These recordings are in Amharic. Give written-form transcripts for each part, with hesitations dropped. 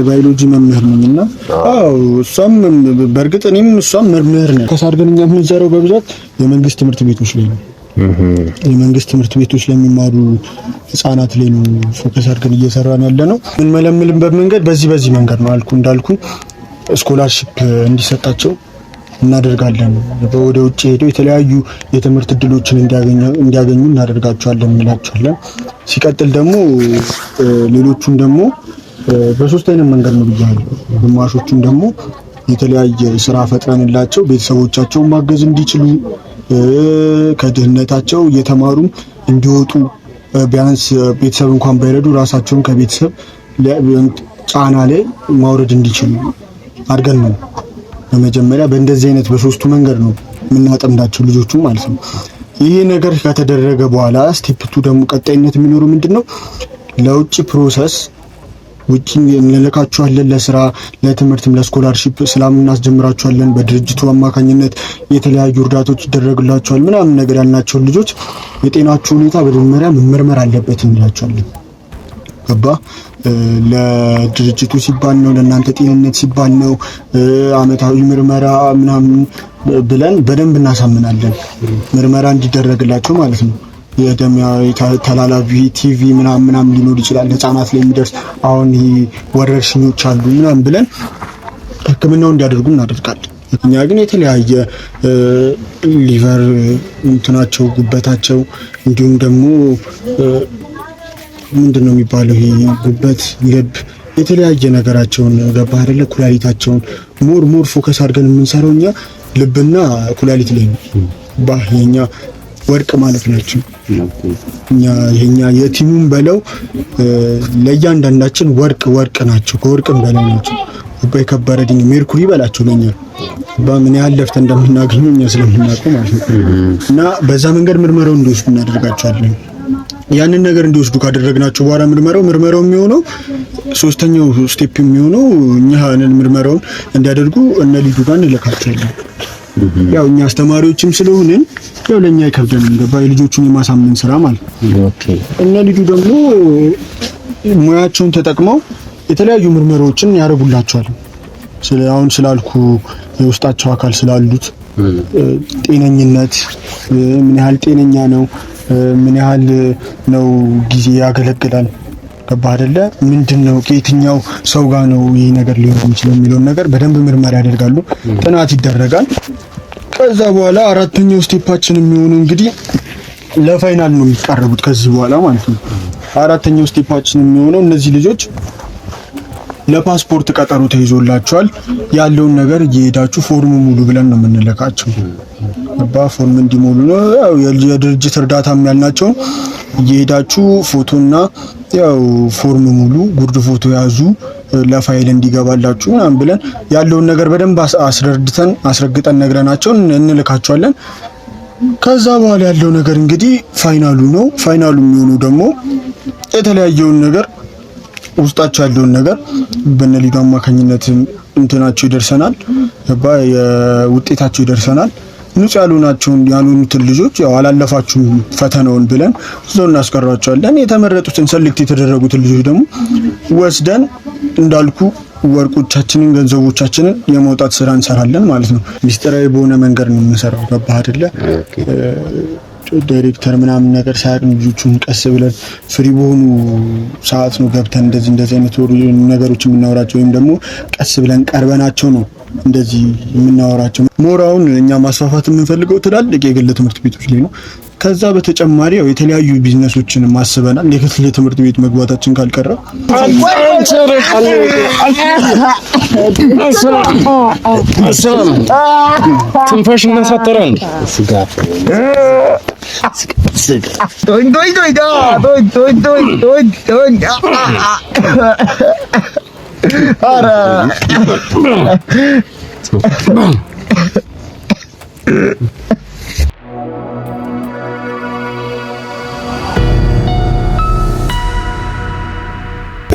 ባዮሎጂ መምህር ነኝና እሷም በእርግጥ እኔም እሷም መምህር ነን። ከሳርገንኛ የምንሰራው በብዛት የመንግስት ትምህርት ቤቶች ላይ ነው። የመንግስት ትምህርት ቤቶች ለሚማሩ ህፃናት ላይ ነው ፎከስ አድርገን እየሰራን ያለነው። ምን መለምልበት መንገድ በዚህ መንገድ ነው እንዳልኩ ስኮላርሺፕ እንዲሰጣቸው እናደርጋለን። ወደ ውጭ ሄደው የተለያዩ የትምህርት እድሎችን እንዲያገኙ እናደርጋቸዋለን እንላቸዋለን። ሲቀጥል ደግሞ ሌሎቹን ደግሞ በሶስት አይነት መንገድ ነው ብያለሁ። ግማሾቹን ደግሞ የተለያየ ስራ ፈጥረንላቸው ቤተሰቦቻቸውን ማገዝ እንዲችሉ ከድህነታቸው እየተማሩ እንዲወጡ ቢያንስ ቤተሰብ እንኳን ባይረዱ ራሳቸውን ከቤተሰብ ጫና ላይ ማውረድ እንዲችሉ አድርገን ነው በመጀመሪያ በእንደዚህ አይነት በሶስቱ መንገድ ነው የምናጠምዳቸው ልጆቹ ማለት ነው። ይሄ ነገር ከተደረገ በኋላ ስቴፕ 2 ደግሞ ቀጣይነት የሚኖረው ምንድነው? ለውጭ ፕሮሰስ ውጪ እንልካቸዋለን። ለስራ ለትምህርትም ለስኮላርሺፕ ሰላም እናስጀምራቸዋለን። በድርጅቱ አማካኝነት የተለያዩ እርዳታዎች ይደረግላቸዋል ምናምን ነገር ያልናቸው ልጆች የጤናቸው ሁኔታ በመጀመሪያ መመርመር አለበት እንላቸዋለን። ገባ? ለድርጅቱ ሲባል ነው፣ ለእናንተ ጤንነት ሲባል ነው። አመታዊ ምርመራ ምናምን ብለን በደንብ እናሳምናለን። ምርመራ እንዲደረግላቸው ማለት ነው። የደም ተላላፊ ቲቪ ምናምን ሊኖር ይችላል ህፃናት ላይ የሚደርስ አሁን ይሄ ወረርሽኞች አሉ ምናምን ብለን ህክምናው እንዲያደርጉ እናደርጋለን። እኛ ግን የተለያየ ሊቨር እንትናቸው ጉበታቸው እንዲሁም ደግሞ ምንድነው የሚባለው ይሄ ጉበት ልብ የተለያየ ነገራቸውን ገባ አይደለ ኩላሊታቸውን ሞር ፎከስ አድርገን የምንሰራው እኛ ልብና ኩላሊት ላይ ነው። ባየኛ ወርቅ ማለት ናቸው። እኛ የቲሙን በለው ለእያንዳንዳችን ወርቅ ናቸው። ከወርቅም በላይ ናቸው። በከበረ ድንጋይ ሜርኩሪ በላቸው ለኛ በምን ያህል ለፍተን እንደምናገኘው እኛ ስለምናውቀው ማለት ነው። እና በዛ መንገድ ምርመራውን እንዲወስዱ እናደርጋቸዋለን። ያንን ነገር እንዲወስዱ ካደረግናቸው በኋላ ምርመራው የሚሆነው ሶስተኛው ስቴፕ የሚሆነው እኛ ምርመራውን እንዲያደርጉ እነ ልጁ ጋር እንልካቸዋለን። ያው እኛ አስተማሪዎችም ስለሆንን ያው ለኛ ይከብደናል። ገባ? የልጆቹን የማሳመን ስራ ማለት ነው። እነ ልጁ ደግሞ ሙያቸውን ተጠቅመው የተለያዩ ምርመራዎችን ያደርጉላቸዋል። አሁን ስላልኩ የውስጣቸው አካል ስላሉት ጤነኝነት ምን ያህል ጤነኛ ነው፣ ምን ያህል ነው ጊዜ ያገለግላል። ገባ አይደለ? ምንድነው ከየትኛው ሰው ጋር ነው ይሄ ነገር ሊሆን የሚችለው የሚለውን ነገር በደንብ ምርመራ ያደርጋሉ። ጥናት ይደረጋል። ከዛ በኋላ አራተኛው ስቴፓችን የሚሆነው እንግዲህ ለፋይናል ነው የሚቀርቡት ከዚህ በኋላ ማለት ነው። አራተኛው ስቴፓችን የሚሆነው እነዚህ ልጆች ለፓስፖርት ቀጠሮ ተይዞላቸዋል። ያለውን ነገር እየሄዳችሁ ፎርም ሙሉ ብለን ነው የምንልካቸው። ፎርም እንዲሞሉ ነው። ያው የድርጅት እርዳታም ያልናቸው እየሄዳችሁ ፎቶና ያው ፎርም ሙሉ ጉርድ ፎቶ ያዙ ለፋይል እንዲገባላችሁ ምናምን ብለን ያለውን ነገር በደንብ አስረግጠን ነግረናቸው እንልካቸዋለን። ከዛ በኋላ ያለው ነገር እንግዲህ ፋይናሉ ነው። ፋይናሉ የሚሆነው ደግሞ የተለያየውን ነገር ውስጣቸው ያለውን ነገር በነሊዱ አማካኝነት እንትናቸው ይደርሰናል። የውጤታቸው ይደርሰናል። ንጹህ ያልሆኑትን ልጆች ያው አላለፋችሁም ፈተናውን ብለን እዛው እናስቀራቸዋለን። የተመረጡትን ሰሌክት የተደረጉትን ልጆች ደግሞ ወስደን እንዳልኩ ወርቆቻችንን ገንዘቦቻችንን የማውጣት ስራ እንሰራለን ማለት ነው። ሚስጥራዊ በሆነ መንገድ ነው የምንሰራው። ገባህ አይደለ? ዳይሬክተር ምናምን ነገር ሳያውቅ ልጆቹን ቀስ ብለን ፍሪ በሆኑ ሰዓት ነው ገብተን እንደዚህ አይነት ነገሮች የምናወራቸው ወይም ደግሞ ቀስ ብለን ቀርበናቸው ነው እንደዚህ የምናወራቸው። ሞራውን እኛ ማስፋፋት የምንፈልገው ትላልቅ የግል ትምህርት ቤቶች ላይ ነው። ከዛ በተጨማሪ ያው የተለያዩ ቢዝነሶችን ማስበናል። የግል ትምህርት ቤት መግባታችን ካልቀረ ትንፋሽና ሳተራን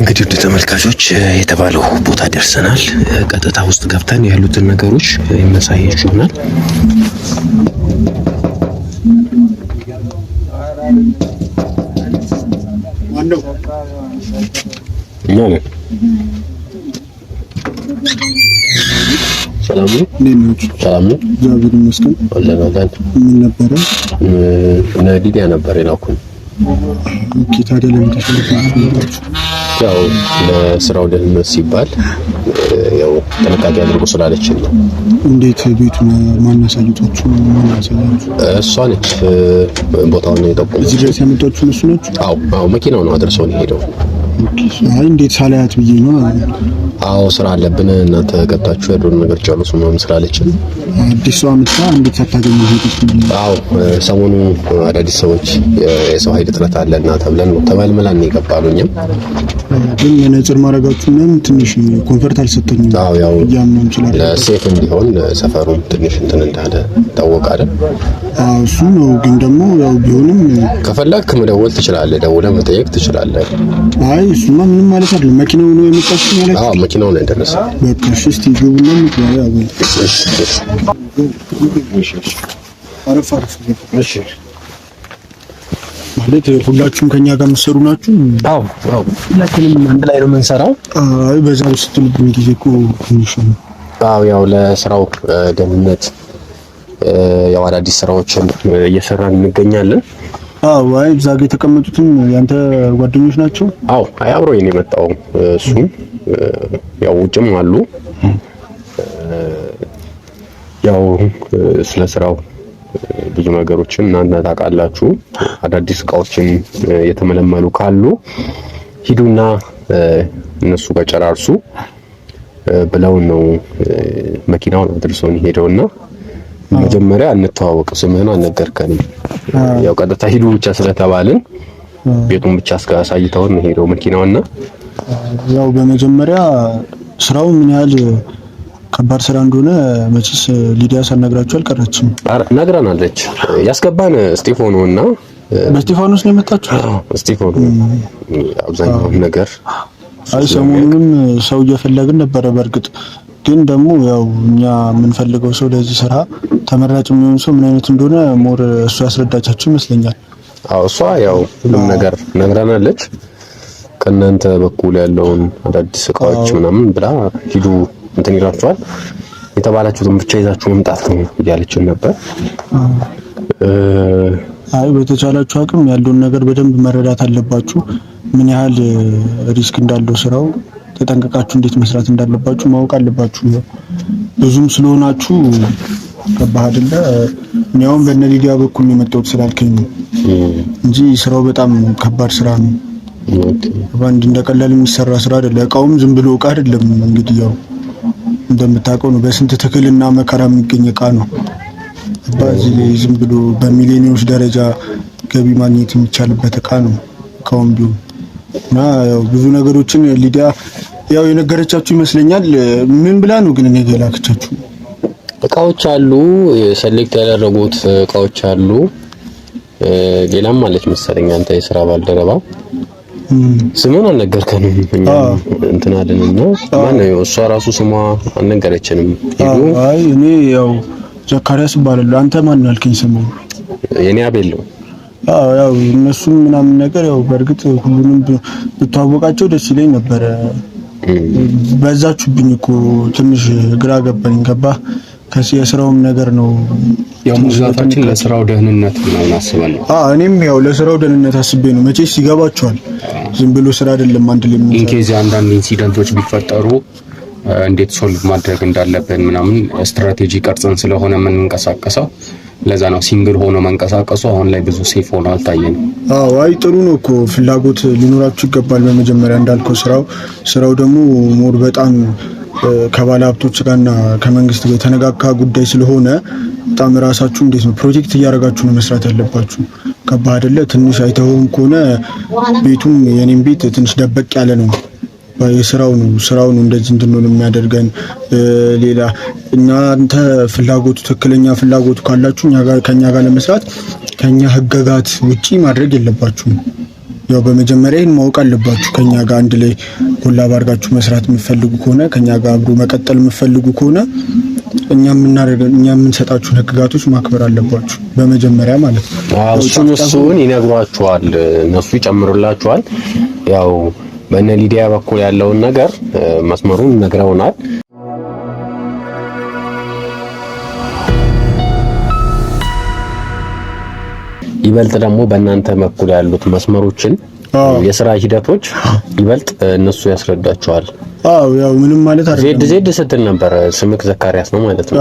እንግዲህ ውድ ተመልካቾች የተባለው ቦታ ደርሰናል። ቀጥታ ውስጥ ገብተን ያሉትን ነገሮች የምናሳያችሁ ይሆናል። ሰላም ነው። ሰላም ነው። እግዚአብሔር ይመስገን። አለን። ምን ነበረ? ሊዲያ ነበር የላኩኝ። ኦኬ፣ ታዲያ ለምን ተሸነፋችሁ? ያው ለስራው ደህንነት ሲባል ያው ጥንቃቄ አድርጎ ስላለችን ነው። እንዴት ቤቱን ማናሳይቷችሁ? እሷ ነች ቦታውን የጠቆመች። እዚህ ድረስ ያመጣችሁ እነሱ ናቸው? አዎ መኪናው ነው አድርሰውን የሄደው። አይ እንዴት ሳላያት ብዬ ነው። አዎ ስራ አለብን እናንተ ገብታችሁ ያለውን ነገር ጨርሱ ምናምን ስላለችን አዲስ ሰው አመጣ። እንዴት ሳታገኙ ሄደች? አዎ ሰሞኑ አዳዲስ ሰዎች የሰው ኃይል እጥረት አለና ተብለን ነው ተመልምለን የገባሉኝም። ግን የነጽር ማድረጋችሁ ምንም ትንሽ ኮንፈርት አልሰጠኝም። አዎ ያው ያምንም ይችላል ለሴፍ እንዲሆን ሰፈሩን ትንሽ እንትን እንዳለ ታወቃለ። አዎ እሱ ነው። ግን ደግሞ ያው ቢሆንም ከፈለክ መደወል ትችላለህ፣ ደውለህ መጠየቅ ትችላለህ። አይ እሱማ ምንም ማለት አይደለም። መኪናው ነው የመጣችው ማለት ነው? አዎ መኪናው ነው የደረሰ። በቃ እሺ፣ እስቲ ግቡና ምክንያት ያው እሺ ማለት ሁላችሁም ከኛ ጋር የምትሰሩ ናችሁ? አዎ ሁላችንም አንድ ላይ ነው የምንሰራው። አይ በዛ ስትሉብኝ ጊዜ እኮ ትንሽ ነው። አዎ ያው ለስራው ደህንነት ያው አዳዲስ ስራዎችን እየሰራን እንገኛለን። አዎ አይ እዛ ጋር የተቀመጡትም ያንተ ጓደኞች ናቸው? አዎ አይ አብሮኝ ነው የመጣው እሱ። ያው ውጭም አሉ። ያው ስለ ስራው ብዙ ነገሮችን እናንተ ታውቃላችሁ። አዳዲስ እቃዎችን የተመለመሉ ካሉ ሂዱና እነሱ ጋር ጨራርሱ ብለው ነው መኪናውን አድርሰውን ሄደውና መጀመሪያ እንተዋወቅ፣ ስምህን አልነገርከንም። ያው ቀጥታ ሂዱ ብቻ ስለተባልን ቤቱን ብቻ አሳይተውን ሄደው መኪናውና ያው በመጀመሪያ ስራው ምን ያህል ከባድ ስራ እንደሆነ መቼስ ሊዲያ ሳትነግራችሁ አልቀረችም። ነግራናለች። ያስገባን እስጢፋኖና በእስጢፋኖስ ነው የመጣችው። እስጢፋኖ አብዛኛው ነገር አይ ሰሞኑንም ሰው እየፈለግን ነበረ። በእርግጥ ግን ደግሞ ያው እኛ የምንፈልገው ሰው ለዚህ ስራ ተመራጭ የሚሆን ሰው ምን አይነት እንደሆነ ሞር እሱ ያስረዳቻችሁ ይመስለኛል። አዎ እሷ ያው ሁሉም ነገር ነግራናለች። ከእናንተ በኩል ያለውን አዳዲስ እቃዎች ምናምን ብላ ሂዱ እንትን ይላችኋል የተባላችሁትን ብቻ ይዛችሁ መምጣት ነው እያለችን ነበር። አይ በተቻላችሁ አቅም ያለውን ነገር በደንብ መረዳት አለባችሁ። ምን ያህል ሪስክ እንዳለው ስራው ተጠንቀቃችሁ እንዴት መስራት እንዳለባችሁ ማወቅ አለባችሁ። ብዙም ስለሆናችሁ ገባህ አይደለ? እኛውም በእነ ሊዲያ በኩል ነው የመጣሁት ስላልከኝ ነው እንጂ ስራው በጣም ከባድ ስራ ነው። ባንድ እንደቀላል የሚሰራ ስራ አይደለም። እቃውም ዝም ብሎ እቃ አይደለም። እንግዲህ ያው እንደምታውቀው ነው በስንት ትክልና መከራ የሚገኝ እቃ ነው። በዚህ ላይ ዝም ብሎ በሚሊዮኖች ደረጃ ገቢ ማግኘት የሚቻልበት እቃ ነው እቃውም ቢሆን እና ያው ብዙ ነገሮችን ሊዲያ ያው የነገረቻችሁ ይመስለኛል። ምን ብላ ነው ግን እኔ ገላክቻችሁ? እቃዎች አሉ፣ ሰሌክት ያደረጉት እቃዎች አሉ። ሌላም አለች መሰለኝ አንተ የሥራ ባልደረባ ስሙን አልነገርከንም። እኛ እንትን አለንና ማነው እሷ ራሱ ስሟ አልነገረችንም። ሄዱ። አይ እኔ ያው ዘካሪያስ እባላለሁ። አንተ ማን ነው ያልከኝ? ስሙ የኔ አቤል ነው። ያው እነሱም ምናምን ነገር ያው በእርግጥ ሁሉንም ብታወቃቸው ደስ ይለኝ ነበረ። በዛችሁብኝ እኮ ትንሽ ግራ ገባኝ። ገባህ? የስራውም ነገር ነው ያው ሙዛታችን ለስራው ደህንነት ነው አስበን ነው። እኔም ያው ለስራው ደህንነት አስቤ ነው። መቼስ ይገባቸዋል። ዝም ብሎ ስራ አይደለም። አንድ ላይ ምን ኢንኬዝ አንዳንድ ኢንሲደንቶች ቢፈጠሩ እንዴት ሶልቭ ማድረግ እንዳለብን ምናምን ስትራቴጂ ቀርጸን ስለሆነ የምንንቀሳቀሰው ለዛ ነው ሲንግል ሆኖ መንቀሳቀሱ አሁን ላይ ብዙ ሴፍ ሆኖ አልታየንም። አይ ጥሩ ነው እኮ ፍላጎት ሊኖራችሁ ይገባል። በመጀመሪያ እንዳልከው ስራው ደግሞ ሞር በጣም ከባለ ሀብቶች ጋርና ከመንግስት ጋር የተነጋጋ ጉዳይ ስለሆነ በጣም ራሳችሁ እንዴት ነው ፕሮጀክት እያደረጋችሁ ነው መስራት ያለባችሁ። ከባድ አይደለ? ትንሽ አይተውም ከሆነ ቤቱም የኔም ቤት ትንሽ ደበቅ ያለ ነው። ስራው ነው እንደዚህ እንድንሆን የሚያደርገን። ሌላ እናንተ ትክክለኛ ፍላጎቱ ካላችሁ ከኛ ጋር ለመስራት ከኛ ህግጋት ውጪ ማድረግ የለባችሁም። ያው በመጀመሪያ ይሄን ማወቅ አለባችሁ። ከኛ ጋር አንድ ላይ ኮላብ አድርጋችሁ መስራት የምትፈልጉ ከሆነ ከኛ ጋር አብሮ መቀጠል የምትፈልጉ ከሆነ እኛ የምንሰጣችሁ ህግጋቶች ማክበር አለባችሁ በመጀመሪያ ማለት ነው። እሱን ይነግሯችኋል፣ እነሱ ይጨምሩላችኋል። ያው በእነ ሊዲያ በኩል ያለውን ነገር መስመሩን ነግረውናል። ይበልጥ ደግሞ በእናንተ በኩል ያሉት መስመሮችን የሥራ ሂደቶች ይበልጥ እነሱ ያስረዳቸዋል። ያው ምንም ማለት አይደለም። ዜድ ስትል ነበር ስምክ ዘካሪያስ ነው ማለት ነው?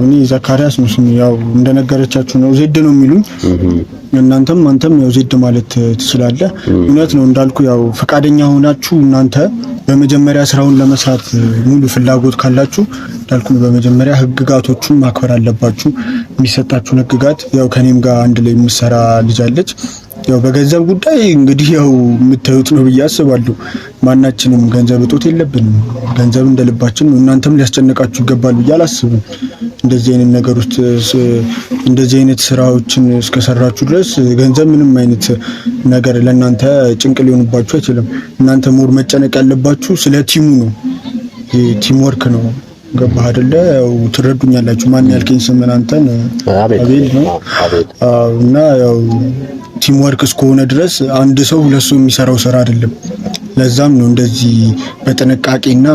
እኔ ዘካሪያስ ነው ስሜ። ያው እንደነገረቻችሁ ነው ዜድ ነው የሚሉኝ። እናንተም አንተም ያው ዜድ ማለት ትችላለህ። እውነት ነው እንዳልኩ ያው ፈቃደኛ ሆናችሁ እናንተ በመጀመሪያ ስራውን ለመስራት ሙሉ ፍላጎት ካላችሁ እንዳልኩ በመጀመሪያ ህግጋቶቹን ማክበር አለባችሁ። የሚሰጣችሁን ህግጋት ያው ከኔም ጋር አንድ ላይ የምሰራ ልጅ አለች። ያው በገንዘብ ጉዳይ እንግዲህ ያው የምታዩት ነው ብዬ አስባለሁ። ማናችንም ገንዘብ እጦት የለብንም። ገንዘብ እንደልባችን ነው። እናንተም ሊያስጨንቃችሁ ይገባል ብዬ አላስብም። እንደዚህ አይነት ነገር ውስጥ እንደዚህ አይነት ስራዎችን እስከሰራችሁ ድረስ ገንዘብ ምንም አይነት ነገር ለእናንተ ጭንቅ ሊሆንባችሁ አይችልም። እናንተ ሞር መጨነቅ ያለባችሁ ስለ ቲሙ ነው። ቲም ወርክ ነው። ገባህ አይደለ? ያው ትረዱኛላችሁ። ማን ያልከኝ ስምን አንተን? አቤል ነው። እና ያው ቲም ወርክ እስከሆነ ድረስ አንድ ሰው ሁለት ሰው የሚሰራው ስራ አይደለም። ለዛም ነው እንደዚህ በጥንቃቄና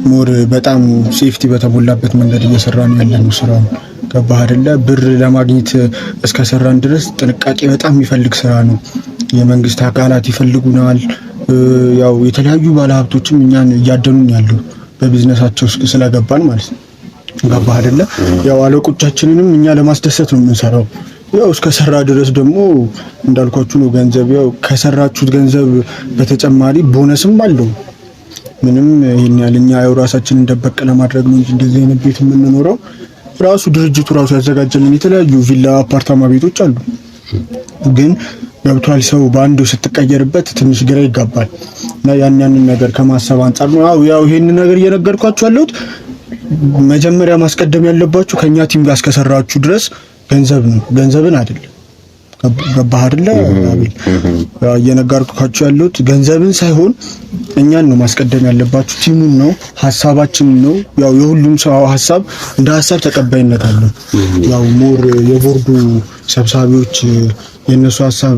ሞር በጣም ሴፍቲ በተሞላበት መንገድ እየሰራን ያለነው ስራው። ገባህ አይደለ? ብር ለማግኘት እስከሰራን ድረስ ጥንቃቄ በጣም የሚፈልግ ስራ ነው። የመንግስት አካላት ይፈልጉናል። ያው የተለያዩ ባለሀብቶችም እኛን እያደኑን ያለው በቢዝነሳቸው ስለገባን ማለት ነው። ገባህ አይደለ? ያው አለቆቻችንንም እኛ ለማስደሰት ነው የምንሰራው። ያው እስከሰራ ድረስ ደግሞ እንዳልኳችሁ ነው። ገንዘብ ያው ከሰራችሁት ገንዘብ በተጨማሪ ቦነስም አለው። ምንም ይሄን ያህል እኛ ያው ራሳችንን ደበቅ ለማድረግ ነው እንጂ እንደዚህ አይነት ቤት የምንኖረው ራሱ ድርጅቱ ራሱ ያዘጋጀልን የተለያዩ ቪላ አፓርታማ ቤቶች አሉ። ግን ገብቷል ሰው በአንዱ ስትቀየርበት ትንሽ ግራ ይጋባል። እና ያንን ነገር ከማሰብ አንፃር ነው ያው ይሄንን ነገር እየነገርኳችሁ ያለሁት። መጀመሪያ ማስቀደም ያለባችሁ ከኛ ቲም ጋር እስከሰራችሁ ድረስ ገንዘብ ነው፣ ገንዘብን አይደለም። ገባህ አይደለ? እየነገርኳችሁ ያለሁት ገንዘብን ሳይሆን እኛን ነው ማስቀደም ያለባችሁ። ቲሙን ነው፣ ሀሳባችንን ነው። ያው የሁሉም ሰው ሀሳብ እንደ ሀሳብ ተቀባይነት አለው። ያው ሞር የቦርዱ ሰብሳቢዎች የነሱ ሀሳብ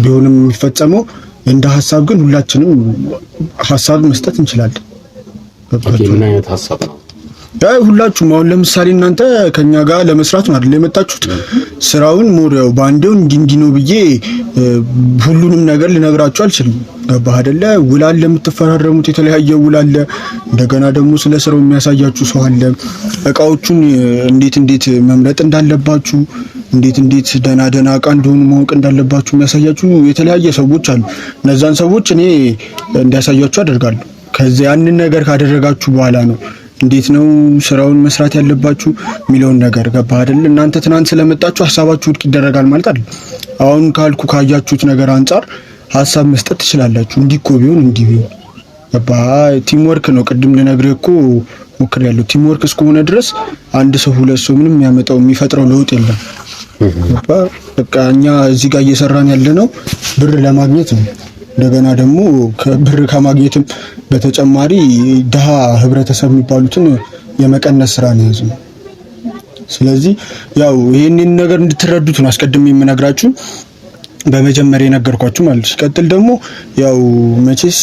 ቢሆንም የሚፈጸመው እንደ ሀሳብ ግን ሁላችንም ሀሳብ መስጠት እንችላለን። ምን አይነት ሀሳብ ነው? ያው ሁላችሁም አሁን ለምሳሌ እናንተ ከኛ ጋር ለመስራት ነው አይደል የመጣችሁት? ስራውን ሞር ያው ባንዴው እንዲህ ነው ብዬ ሁሉንም ነገር ልነግራችሁ አልችልም። ገባህ አይደለ? ውል አለ፣ የምትፈራረሙት የተለያየ ውል አለ። እንደገና ደግሞ ስለ ስራው የሚያሳያችሁ ሰው አለ። እቃዎቹን እንዴት መምረጥ እንዳለባችሁ፣ እንዴት ደና እቃ እንደሆኑ ማወቅ እንዳለባችሁ የሚያሳያችሁ የተለያየ ሰዎች አሉ። እነዛን ሰዎች እኔ እንዲያሳያችሁ አደርጋለሁ። ከዚያ ያንን ነገር ካደረጋችሁ በኋላ ነው እንዴት ነው ስራውን መስራት ያለባችሁ የሚለውን ነገር። ገባህ አይደል? እናንተ ትናንት ስለመጣችሁ ሐሳባችሁ ውድቅ ይደረጋል ማለት አይደል። አሁን ካያችሁት ነገር አንፃር ሐሳብ መስጠት ትችላላችሁ። እንዲህ እኮ ቢሆን እንዲህ ቢሆን። ገባህ? ቲም ወርክ ነው። ቅድም ልነግርህ እኮ ሞክሬያለሁ። ቲም ወርክ እስከሆነ ድረስ አንድ ሰው ሁለት ሰው ምንም የሚፈጥረው ለውጥ የለም። በቃ እኛ እዚህ ጋር እየሰራን ያለነው ብር ለማግኘት ነው። እንደገና ደግሞ ብር ከማግኘትም በተጨማሪ ድሃ ህብረተሰብ የሚባሉትን የመቀነስ ስራ ነው ያዝነው። ስለዚህ ያው ይሄንን ነገር እንድትረዱት ነው አስቀድሜ የምነግራችሁ። በመጀመሪያ የነገርኳችሁ ማለት ሲቀጥል ደግሞ ያው መቼስ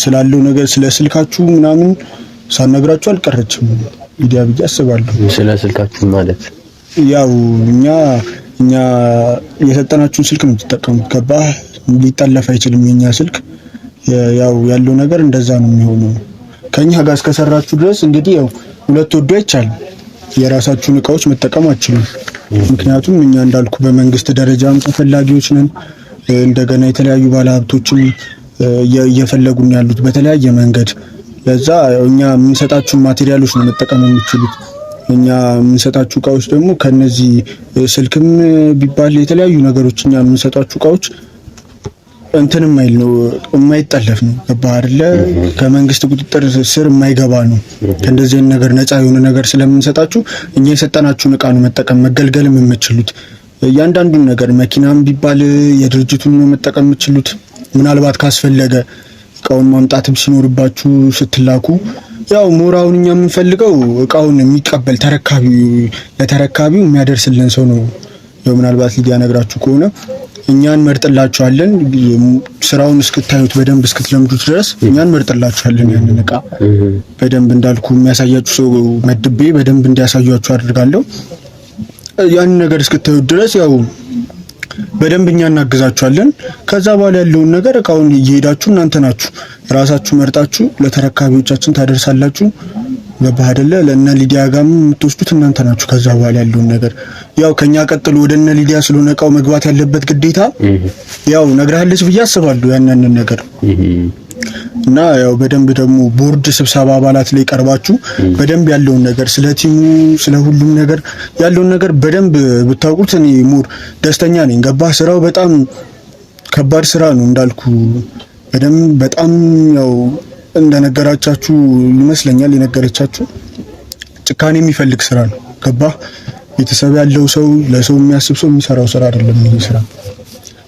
ስላለው ነገር ስለ ስልካችሁ ምናምን ሳነግራችሁ አልቀረችም ሚዲያ ብዬ አስባለሁ። ስለ ስልካችሁ ማለት ያው እኛ የሰጠናችሁን ስልክ ነው የምትጠቀሙት። ገባህ? ሊጠለፍ አይችልም የኛ ስልክ። ያው ያለው ነገር እንደዛ ነው የሚሆነው። ከኛ ጋር እስከሰራችሁ ድረስ እንግዲህ ያው ሁለት ወዶ አይቻልም። የራሳችሁን እቃዎች መጠቀም አትችሉም። ምክንያቱም እኛ እንዳልኩ በመንግስት ደረጃም ተፈላጊዎች ነን። እንደገና የተለያዩ ባለሀብቶችም እየፈለጉን ያሉት በተለያየ መንገድ። ለዛ እኛ የምንሰጣችሁ ማቴሪያሎች ነው መጠቀም የምትችሉት። እኛ የምንሰጣችሁ እቃዎች ደግሞ ከነዚህ ስልክም ቢባል የተለያዩ ነገሮች እኛ የምንሰጣችሁ እቃዎች እንትን የማይል ነው፣ የማይጠለፍ ነው። ገባህ አይደለ? ከመንግስት ቁጥጥር ስር የማይገባ ነው። ከእንደዚህ አይነት ነገር ነፃ የሆነ ነገር ስለምንሰጣችሁ እኛ የሰጠናችሁን እቃ ነው መጠቀም መገልገልም የምትችሉት። እያንዳንዱን ነገር መኪናም ቢባል የድርጅቱን ነው መጠቀም የምትችሉት። ምናልባት ካስፈለገ እቃውን ማምጣትም ሲኖርባችሁ ስትላኩ ያው ሞራውን እኛ የምንፈልገው እቃውን የሚቀበል ለተረካቢው የሚያደርስልን ሰው ነው። ያው ምናልባት ሊዲያ ነግራችሁ ከሆነ እኛን መርጥላችኋለን። ስራውን እስክታዩት በደንብ እስክትለምዱት ድረስ እኛን መርጥላችኋለን። ያንን እቃ በደንብ እንዳልኩ የሚያሳያችሁ ሰው መድቤ በደንብ እንዲያሳያችሁ አድርጋለሁ። ያንን ነገር እስክታዩት ድረስ ያው በደንብ እኛ እናግዛችኋለን። ከዛ በኋላ ያለውን ነገር እቃውን እየሄዳችሁ እናንተ ናችሁ ራሳችሁ መርጣችሁ ለተረካቢዎቻችን ታደርሳላችሁ። ገባህ አይደለ? ለእነ ሊዲያ ጋርም የምትወስዱት እናንተ ናችሁ። ከዛ በኋላ ያለውን ነገር ያው ከኛ ቀጥሎ ወደ እነ ሊዲያ ስለሆነ እቃው መግባት ያለበት ግዴታ ያው ነግረሃለች ብዬ አስባለሁ ያንን ነገር እና ያው በደንብ ደግሞ ቦርድ ስብሰባ አባላት ላይ ቀርባችሁ በደንብ ያለውን ነገር ስለ ቲሙ ስለ ሁሉም ነገር ያለውን ነገር በደንብ ብታውቁት እኔ ሙር ደስተኛ ነኝ። ገባህ? ስራው በጣም ከባድ ስራ ነው እንዳልኩ በጣም ያው እንደነገራቻችሁ ይመስለኛል የነገረቻችሁ ጭካኔ የሚፈልግ ስራ ነው። ገባህ? ቤተሰብ ያለው ሰው ለሰው የሚያስብ ሰው የሚሰራው ስራ አይደለም ይሄ ስራ።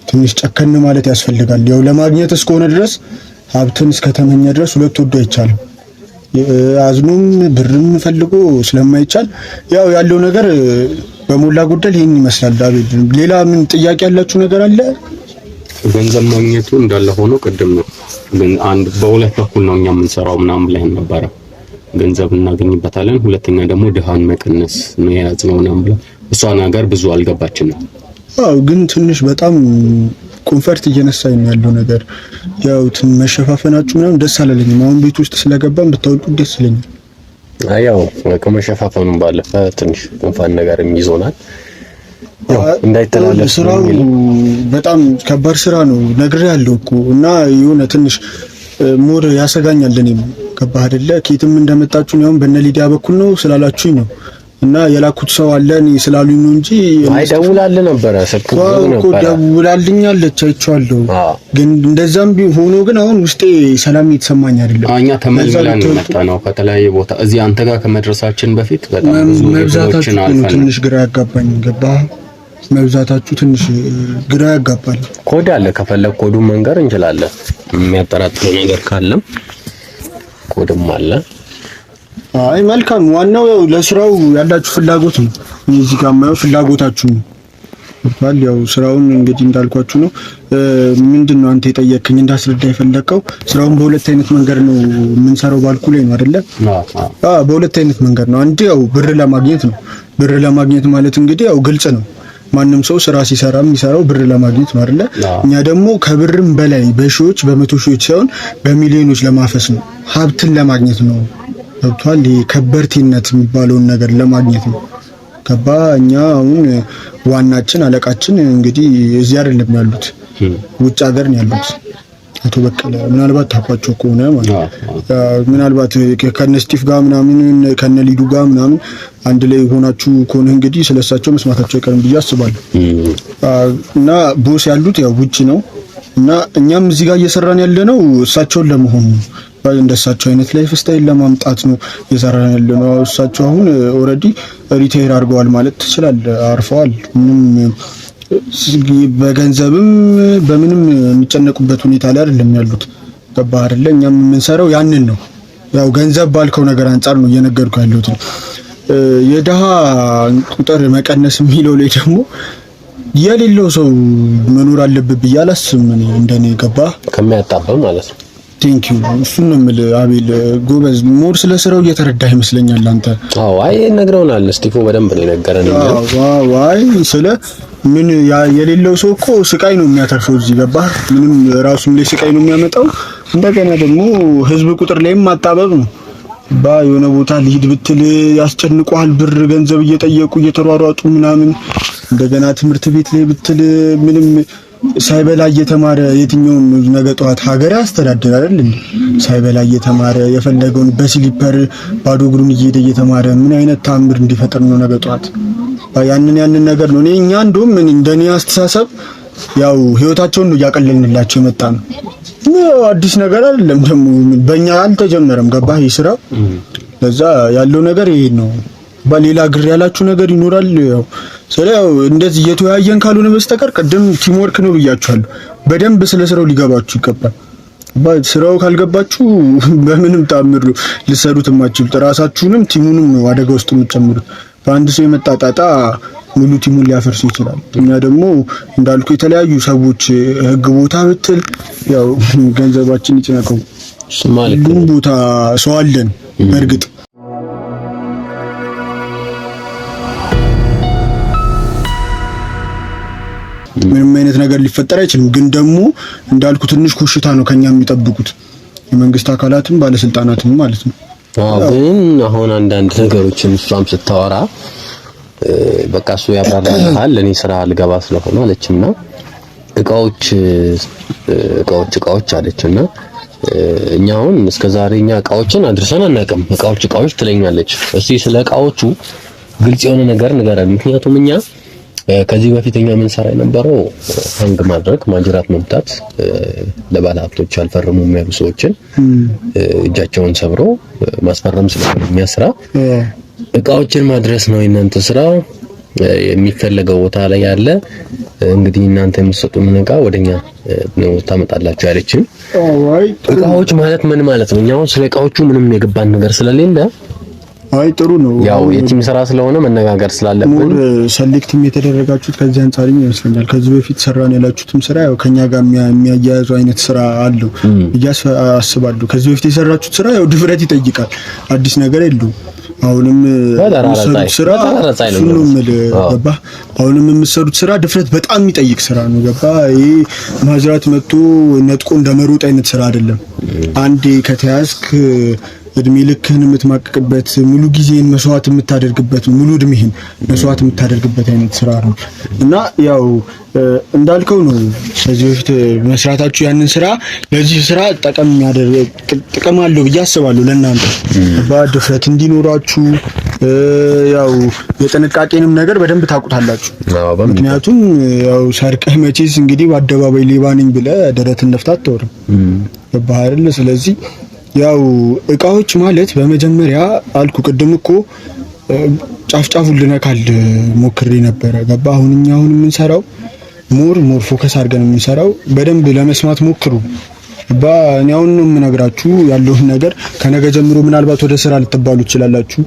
ትንሽ ጨከን ማለት ያስፈልጋል። ያው ለማግኘት እስከሆነ ድረስ ሀብትን እስከተመኘ ድረስ ሁለት ወዶ አይቻልም። አዝኖም ብርም ፈልጎ ስለማይቻል ያው ያለው ነገር በሞላ ጎደል ይሄን ይመስላል። ዳዊት ሌላ ምን ጥያቄ ያላችሁ ነገር አለ? ገንዘብ ማግኘቱ እንዳለ ሆኖ ቅድም ነው ግን አንድ በሁለት በኩል ነው እኛ የምንሰራው ምናምን ብለን ነበረ። ገንዘብ እናገኝበታለን፣ ሁለተኛ ደግሞ ድሃን መቀነስ ነው የያዝነው ምናምን ብለን እሷ ነገር ብዙ አልገባችንም። አዎ ግን ትንሽ በጣም ኮንፈርት እየነሳኝ ነው ያለው ነገር። ያው መሸፋፈናችሁ ምናምን ደስ አላለኝም። አሁን ቤት ውስጥ ስለገባን ብታወጡ ደስ ይለኛል። ያው ከመሸፋፈኑም ባለፈ ትንሽ ጉንፋን ነገርም ይዞናል። ያው እንዳይተላለፍ ስራው በጣም ከባድ ስራ ነው ነግሬያለሁ እኮ እና የሆነ ትንሽ ሞር ያሰጋኛል። እኔም ገባህ አይደለ? ከየትም እንደመጣችሁ ነው በእነ ሊዲያ በኩል ነው ስላላችሁኝ ነው እና የላኩት ሰው አለ እኔ ስላሉኝ ነው እንጂ አይደውላል ነበር ስልክ እኮ ደውላልኛለች አይቼዋለሁ። ግን እንደዛም ቢሆን ግን አሁን ውስጤ ሰላም እየተሰማኝ አይደለም። እኛ ተመልምለን መጣ ነው ከተለያየ ቦታ እዚህ አንተ ጋር ከመድረሳችን በፊት በጣም ብዙ ነገሮችን አልፈን ትንሽ ግራ ያጋባኝ። ገባህ? መብዛታችሁ ትንሽ ግራ ያጋባል። ኮድ አለ ከፈለክ ኮዱን መንገር እንችላለን። የሚያጠራጥር ነገር ካለም ኮድም አለ። አይ መልካም። ዋናው ያው ለስራው ያላችሁ ፍላጎት ነው። እዚህ ጋር ማየው ፍላጎታችሁ ነው። ያው ስራውን እንግዲህ እንዳልኳችሁ ነው። ምንድነው አንተ የጠየቅኝ እንዳስረዳ የፈለከው? ስራውን በሁለት አይነት መንገድ ነው የምንሰራው ባልኩ ላይ ነው አይደለ? በሁለት አይነት መንገድ ነው። አንዱ ያው ብር ለማግኘት ነው። ብር ለማግኘት ማለት እንግዲህ ያው ግልጽ ነው። ማንም ሰው ስራ ሲሰራ የሚሰራው ብር ለማግኘት ነው አይደለ? እኛ ደግሞ ከብርም በላይ በሺዎች በመቶ ሺዎች ሳይሆን በሚሊዮኖች ለማፈስ ነው። ሀብትን ለማግኘት ነው። ገብቷል? ከበርቲነት የሚባለውን ነገር ለማግኘት ነው። ገባ? እኛ አሁን ዋናችን አለቃችን እንግዲህ እዚህ አይደለም ያሉት፣ ውጭ ሀገር ነው ያሉት። አቶ በቀለ ምናልባት ታውቋቸው ከሆነ ማለት ምናልባት ከነ ስቲፍ ጋር ምናምን ከነ ሊዱ ጋር ምናምን አንድ ላይ ሆናችሁ ከሆነ እንግዲህ ስለሳቸው መስማታቸው አይቀርም ብዬ አስባለሁ። እና ቦስ ያሉት ያው ውጭ ነው እና እኛም እዚህ ጋር እየሰራን ያለነው እሳቸውን ለመሆን ነው። እንደሳቸው አይነት ላይፍ ስታይል ለማምጣት ነው እየሰራን ያለነው። እሳቸው አሁን ኦልሬዲ ሪታየር አድርገዋል ማለት ትችላለህ፣ አርፈዋል። ምንም በገንዘብም በምንም የሚጨነቁበት ሁኔታ ላይ አይደለም ያሉት። ገባህ አይደለ? እኛም የምንሰራው ያንን ነው። ያው ገንዘብ ባልከው ነገር አንፃር ነው እየነገርኩ ያለሁት። የደሃ ቁጥር መቀነስ የሚለው ላይ ደግሞ የሌለው ሰው መኖር አለበት ብዬ አላስብም እኔ እንደኔ። ገባህ? ከሚያጣበው ማለት ነው። ቴንክ ዩ። እሱን ነው የምልህ። አቤል ጎበዝ፣ ሞር ስለ ስራው እየተረዳህ ይመስለኛል አንተ። አዎ፣ አይ ነግረውናል። ስቲፎ በደንብ ነው የነገረን። አይ ስለ ምን የሌለው ሰው እኮ ስቃይ ነው የሚያተርፈው እዚህ። ገባህ? ምንም ራሱም ላይ ስቃይ ነው የሚያመጣው። እንደገና ደግሞ ህዝብ ቁጥር ላይም ማጣበብ ነው። የሆነ ቦታ ልሂድ ብትል ያስጨንቋል። ብር ገንዘብ እየጠየቁ እየተሯሯጡ ምናምን። እንደገና ትምህርት ቤት ላይ ብትል ምንም ሳይበላ እየተማረ የትኛውን ነገ ጠዋት ሀገር ያስተዳድራል አይደል እንዴ? ሳይበላ እየተማረ የፈለገውን በስሊፐር ባዶ እግሩን እየሄደ እየተማረ ምን አይነት ታምር እንዲፈጠር ነው ነገ ጠዋት? ያንን ነገር ነው እኛ እንደውም እንደኔ አስተሳሰብ ያው ህይወታቸውን ነው እያቀለልንላቸው የመጣ ነው። አዲስ ነገር አይደለም ደግሞ በእኛ አልተጀመረም። ገባህ? ይስራ ለዛ ያለው ነገር ይሄ ነው። በሌላ ግር ያላችሁ ነገር ይኖራል። ያው ስለዚህ እንደዚህ እየተወያየን ካልሆነ በስተቀር ቅድም ቲም ወርክ ነው ብያችኋለሁ። በደንብ ስለ ስራው ሊገባችሁ ይገባል። ስራው ካልገባችሁ በምንም ታምሩ ልሰሩት የማትችሉት ራሳችሁንም ቲሙንም ነው አደጋ ውስጥ የምትጨምሩት። በአንድ ሰው የመጣ ጣጣ ሙሉ ቲሙን ሊያፈርስ ይችላል። እኛ ደግሞ እንዳልኩ የተለያዩ ሰዎች ህግ ቦታ ብትል ያው ገንዘባችን ይጭነቀው ሁሉም ቦታ ሰው አለን በእርግጥ ምንም አይነት ነገር ሊፈጠር አይችልም። ግን ደግሞ እንዳልኩ ትንሽ ኮሽታ ነው ከኛ የሚጠብቁት የመንግስት አካላትም ባለስልጣናትም ማለት ነው። ግን አሁን አንዳንድ ነገሮችን እሷም ስታወራ በቃ እሱ ያብራራል እኔ ስራ ልገባ ስለሆነ አለችና እቃዎች አለችና እኛ አሁን እስከዛሬ እኛ እቃዎችን አድርሰን አናውቅም። እቃዎች ትለኛለች። እስቲ ስለ እቃዎቹ ግልጽ የሆነ ነገር ንገረን። ምክንያቱም እኛ ከዚህ በፊት እኛ ምን ሰራ የነበረው ሃንግ ማድረግ ማጅራት መምታት ለባለ ሀብቶች አልፈረሙም ያሉ ሰዎችን እጃቸውን ሰብሮ ማስፈረም ስለሆነ የሚያስራ እቃዎችን ማድረስ ነው የእናንተ ስራ። የሚፈለገው ቦታ ላይ ያለ እንግዲህ እናንተ የምትሰጡን እቃ ወደኛ ነው ታመጣላችሁ ያለችን። እቃዎች ማለት ምን ማለት ነው? እኛው ስለ እቃዎቹ ምንም የገባን ነገር ስለሌለ አይ ጥሩ ነው። ያው የቲም ስራ ስለሆነ መነጋገር ስላለብን ሰሌክትም የተደረጋችሁት ከዚህ አንፃር ይመስለኛል። ከዚህ በፊት ሰራን ያላችሁትም ስራ ያው ከኛ ጋር የሚያያዙ አይነት ስራ አለው አስባለሁ። ከዚህ በፊት የሰራችሁት ስራ ያው ድፍረት ይጠይቃል። አዲስ ነገር የለውም። አሁንም የምትሰሩት ስራ ገባህ? አሁንም የምትሰሩት ስራ ድፍረት በጣም የሚጠይቅ ስራ ነው። ገባህ? ይሄ ማዝራት መጥቶ ነጥቆ እንደመሮጥ አይነት ስራ አይደለም። አንዴ ከተያዝክ እድሜ ልክህን የምትማቅቅበት ሙሉ ጊዜን መስዋዕት የምታደርግበት ሙሉ እድሜህን መስዋዕት የምታደርግበት አይነት ስራ ነው እና ያው እንዳልከው ነው። ከዚህ በፊት መስራታችሁ ያንን ስራ ለዚህ ስራ ጥቅም አለው ብዬ አስባለሁ። ለእናንተ በድፍረት እንዲኖራችሁ ያው የጥንቃቄንም ነገር በደንብ ታውቁታላችሁ። ምክንያቱም ያው ሰርቀህ መቼስ እንግዲህ በአደባባይ ሌባ ነኝ ብለህ ደረትን ነፍተህ አትወርም። በባህል ስለዚህ ያው እቃዎች ማለት በመጀመሪያ አልኩ ቅድም እኮ ጫፍጫፉን ልነካል ሞክሬ ነበረ። ገባ? አሁን የምንሰራው ሞር ፎከስ አድርገን የምንሰራው በደንብ ለመስማት ሞክሩ። እኔ አሁን ነው የምነግራችሁ ያለውን ነገር። ከነገ ጀምሮ ምናልባት ወደ ስራ ልትባሉ ትችላላችሁ።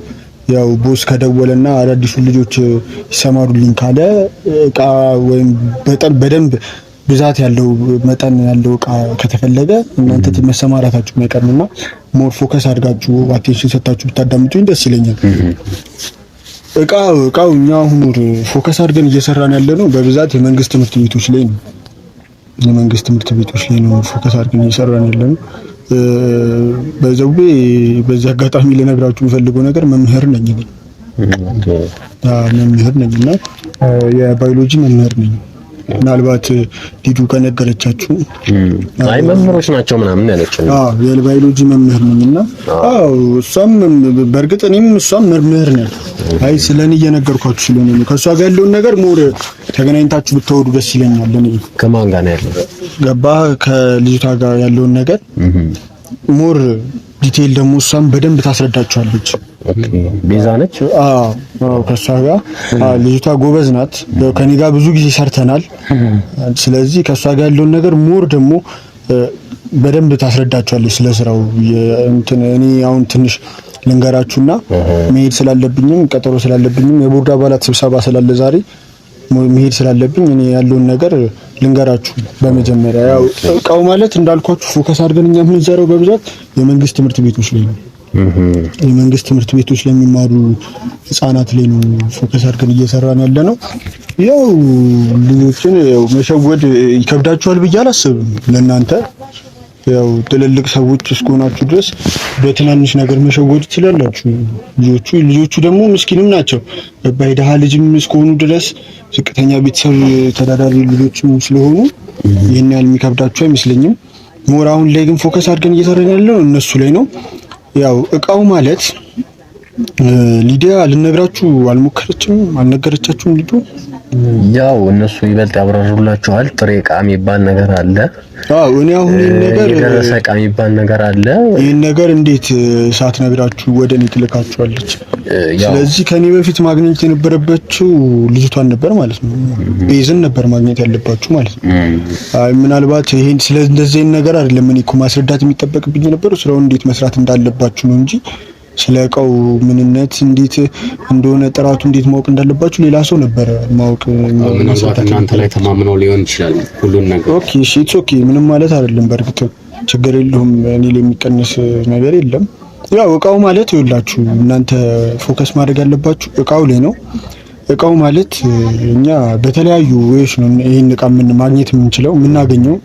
ያው ቦስ ከደወለና አዳዲሱ ልጆች ይሰማሩልኝ ካለ እቃ ወይም በደንብ ብዛት ያለው መጠን ያለው እቃ ከተፈለገ እናንተ መሰማራታችሁ ማይቀርምና ሞር ፎከስ አድርጋችሁ አቴንሽን ሰጣችሁ ብታዳምጡኝ ደስ ይለኛል። እቃው እኛ አሁን ፎከስ አድርገን እየሰራን ያለነው በብዛት የመንግስት ትምህርት ቤቶች ላይ ነው። ፎከስ አድርገን እየሰራን ያለነው። በዚህ አጋጣሚ ልነግራችሁ የምፈልገው ነገር መምህር ነኝና የባዮሎጂ መምህር ነኝ። ምናልባት ዲዱ ከነገረቻችሁ አይ መምህሮች ናቸው ምናምን ያለችው የባዮሎጂ መምህር ነኝና እሷም በእርግጥ እሷም መምህር ነኝ። አይ ስለኔ እየነገርኳችሁ ስለኔ ነው። ከሷ ጋር ያለውን ነገር ሞር ተገናኝታችሁ ብትወዱ ደስ ይለኛል። እኔ ከማን ጋር ነው ያለው? ገባ? ከልጅቷ ጋር ያለውን ነገር ሞር ዲቴል ደግሞ እሷም በደንብ ታስረዳችኋለች። ቤዛ ነች። ከሷ ጋር ልጅቷ ጎበዝ ናት። ከኔ ጋር ብዙ ጊዜ ሰርተናል። ስለዚህ ከሷ ጋር ያለውን ነገር ሞር ደግሞ በደንብ ታስረዳችኋለች ስለ ስራው። እኔ አሁን ትንሽ ልንገራችሁና መሄድ ስላለብኝም ቀጠሮ ስላለብኝም የቦርድ አባላት ስብሰባ ስላለ ዛሬ መሄድ ስላለብኝ እኔ ያለውን ነገር ልንገራችሁ። በመጀመሪያ ያው እቃው ማለት እንዳልኳችሁ ፎከስ አድርገን እኛ የምንሰራው በብዛት የመንግስት ትምህርት ቤቶች ላይ ነው። የመንግስት ትምህርት ቤቶች ለሚማሩ ህፃናት ላይ ነው ፎከስ አድርገን እየሰራን ያለ ነው። ያው ልጆችን መሸወድ ይከብዳችኋል ብዬ አላስብም። ለእናንተ ያው ትልልቅ ሰዎች እስከሆናችሁ ድረስ በትናንሽ ነገር መሸወድ ትችላላችሁ። ልጆቹ ደግሞ ምስኪንም ናቸው። በባይዳሃ ልጅም እስከሆኑ ድረስ ዝቅተኛ ቤተሰብ ተዳዳሪ ልጆችም ስለሆኑ ይሄን ያህል የሚከብዳችሁ አይመስለኝም። ሞር አሁን ላይ ግን ፎከስ አድርገን እየሰራን ያለው እነሱ ላይ ነው። ያው እቃው ማለት ሊዲያ ልነግራችሁ አልነገረቻችሁም? ልጁ ያው እነሱ ይበልጥ ያብራሩላችኋል። ጥሬ እቃ የሚባል ነገር አለ። እኔ አሁን ይሄን ነገር የደረሰ እቃ የሚባል ነገር አለ። ይሄን ነገር እንዴት ሳትነግራችሁ ወደ እኔ ትልካችኋለች? ስለዚህ ከኔ በፊት ማግኘት የነበረባችሁ ልጅቷን ነበር ማለት ነው። ቤዝን ነበር ማግኘት ያለባችሁ ማለት ነው። ምናልባት ይሄን ስለዚህ ነገር አይደለም እኔ እኮ ማስረዳት የሚጠበቅብኝ ነበር። ስራውን እንዴት መስራት እንዳለባችሁ ነው እንጂ ስለ እቃው ምንነት እንዴት እንደሆነ ጥራቱ እንዴት ማወቅ እንዳለባችሁ ሌላ ሰው ነበር ማወቅ። ምናልባት እናንተ ላይ ተማምነው ሊሆን ይችላል ሁሉን ነገር። ኦኬ እሺ፣ ኦኬ ምንም ማለት አይደለም። በእርግጥ ችግር የለውም። እኔ ላይ የሚቀንስ ነገር የለም። ያው እቃው ማለት ይኸውላችሁ እናንተ ፎከስ ማድረግ ያለባችሁ እቃው ላይ ነው። እቃው ማለት እኛ በተለያዩ ወይስ ነው ይሄን እቃ ማግኘት የምንችለው የምናገኘው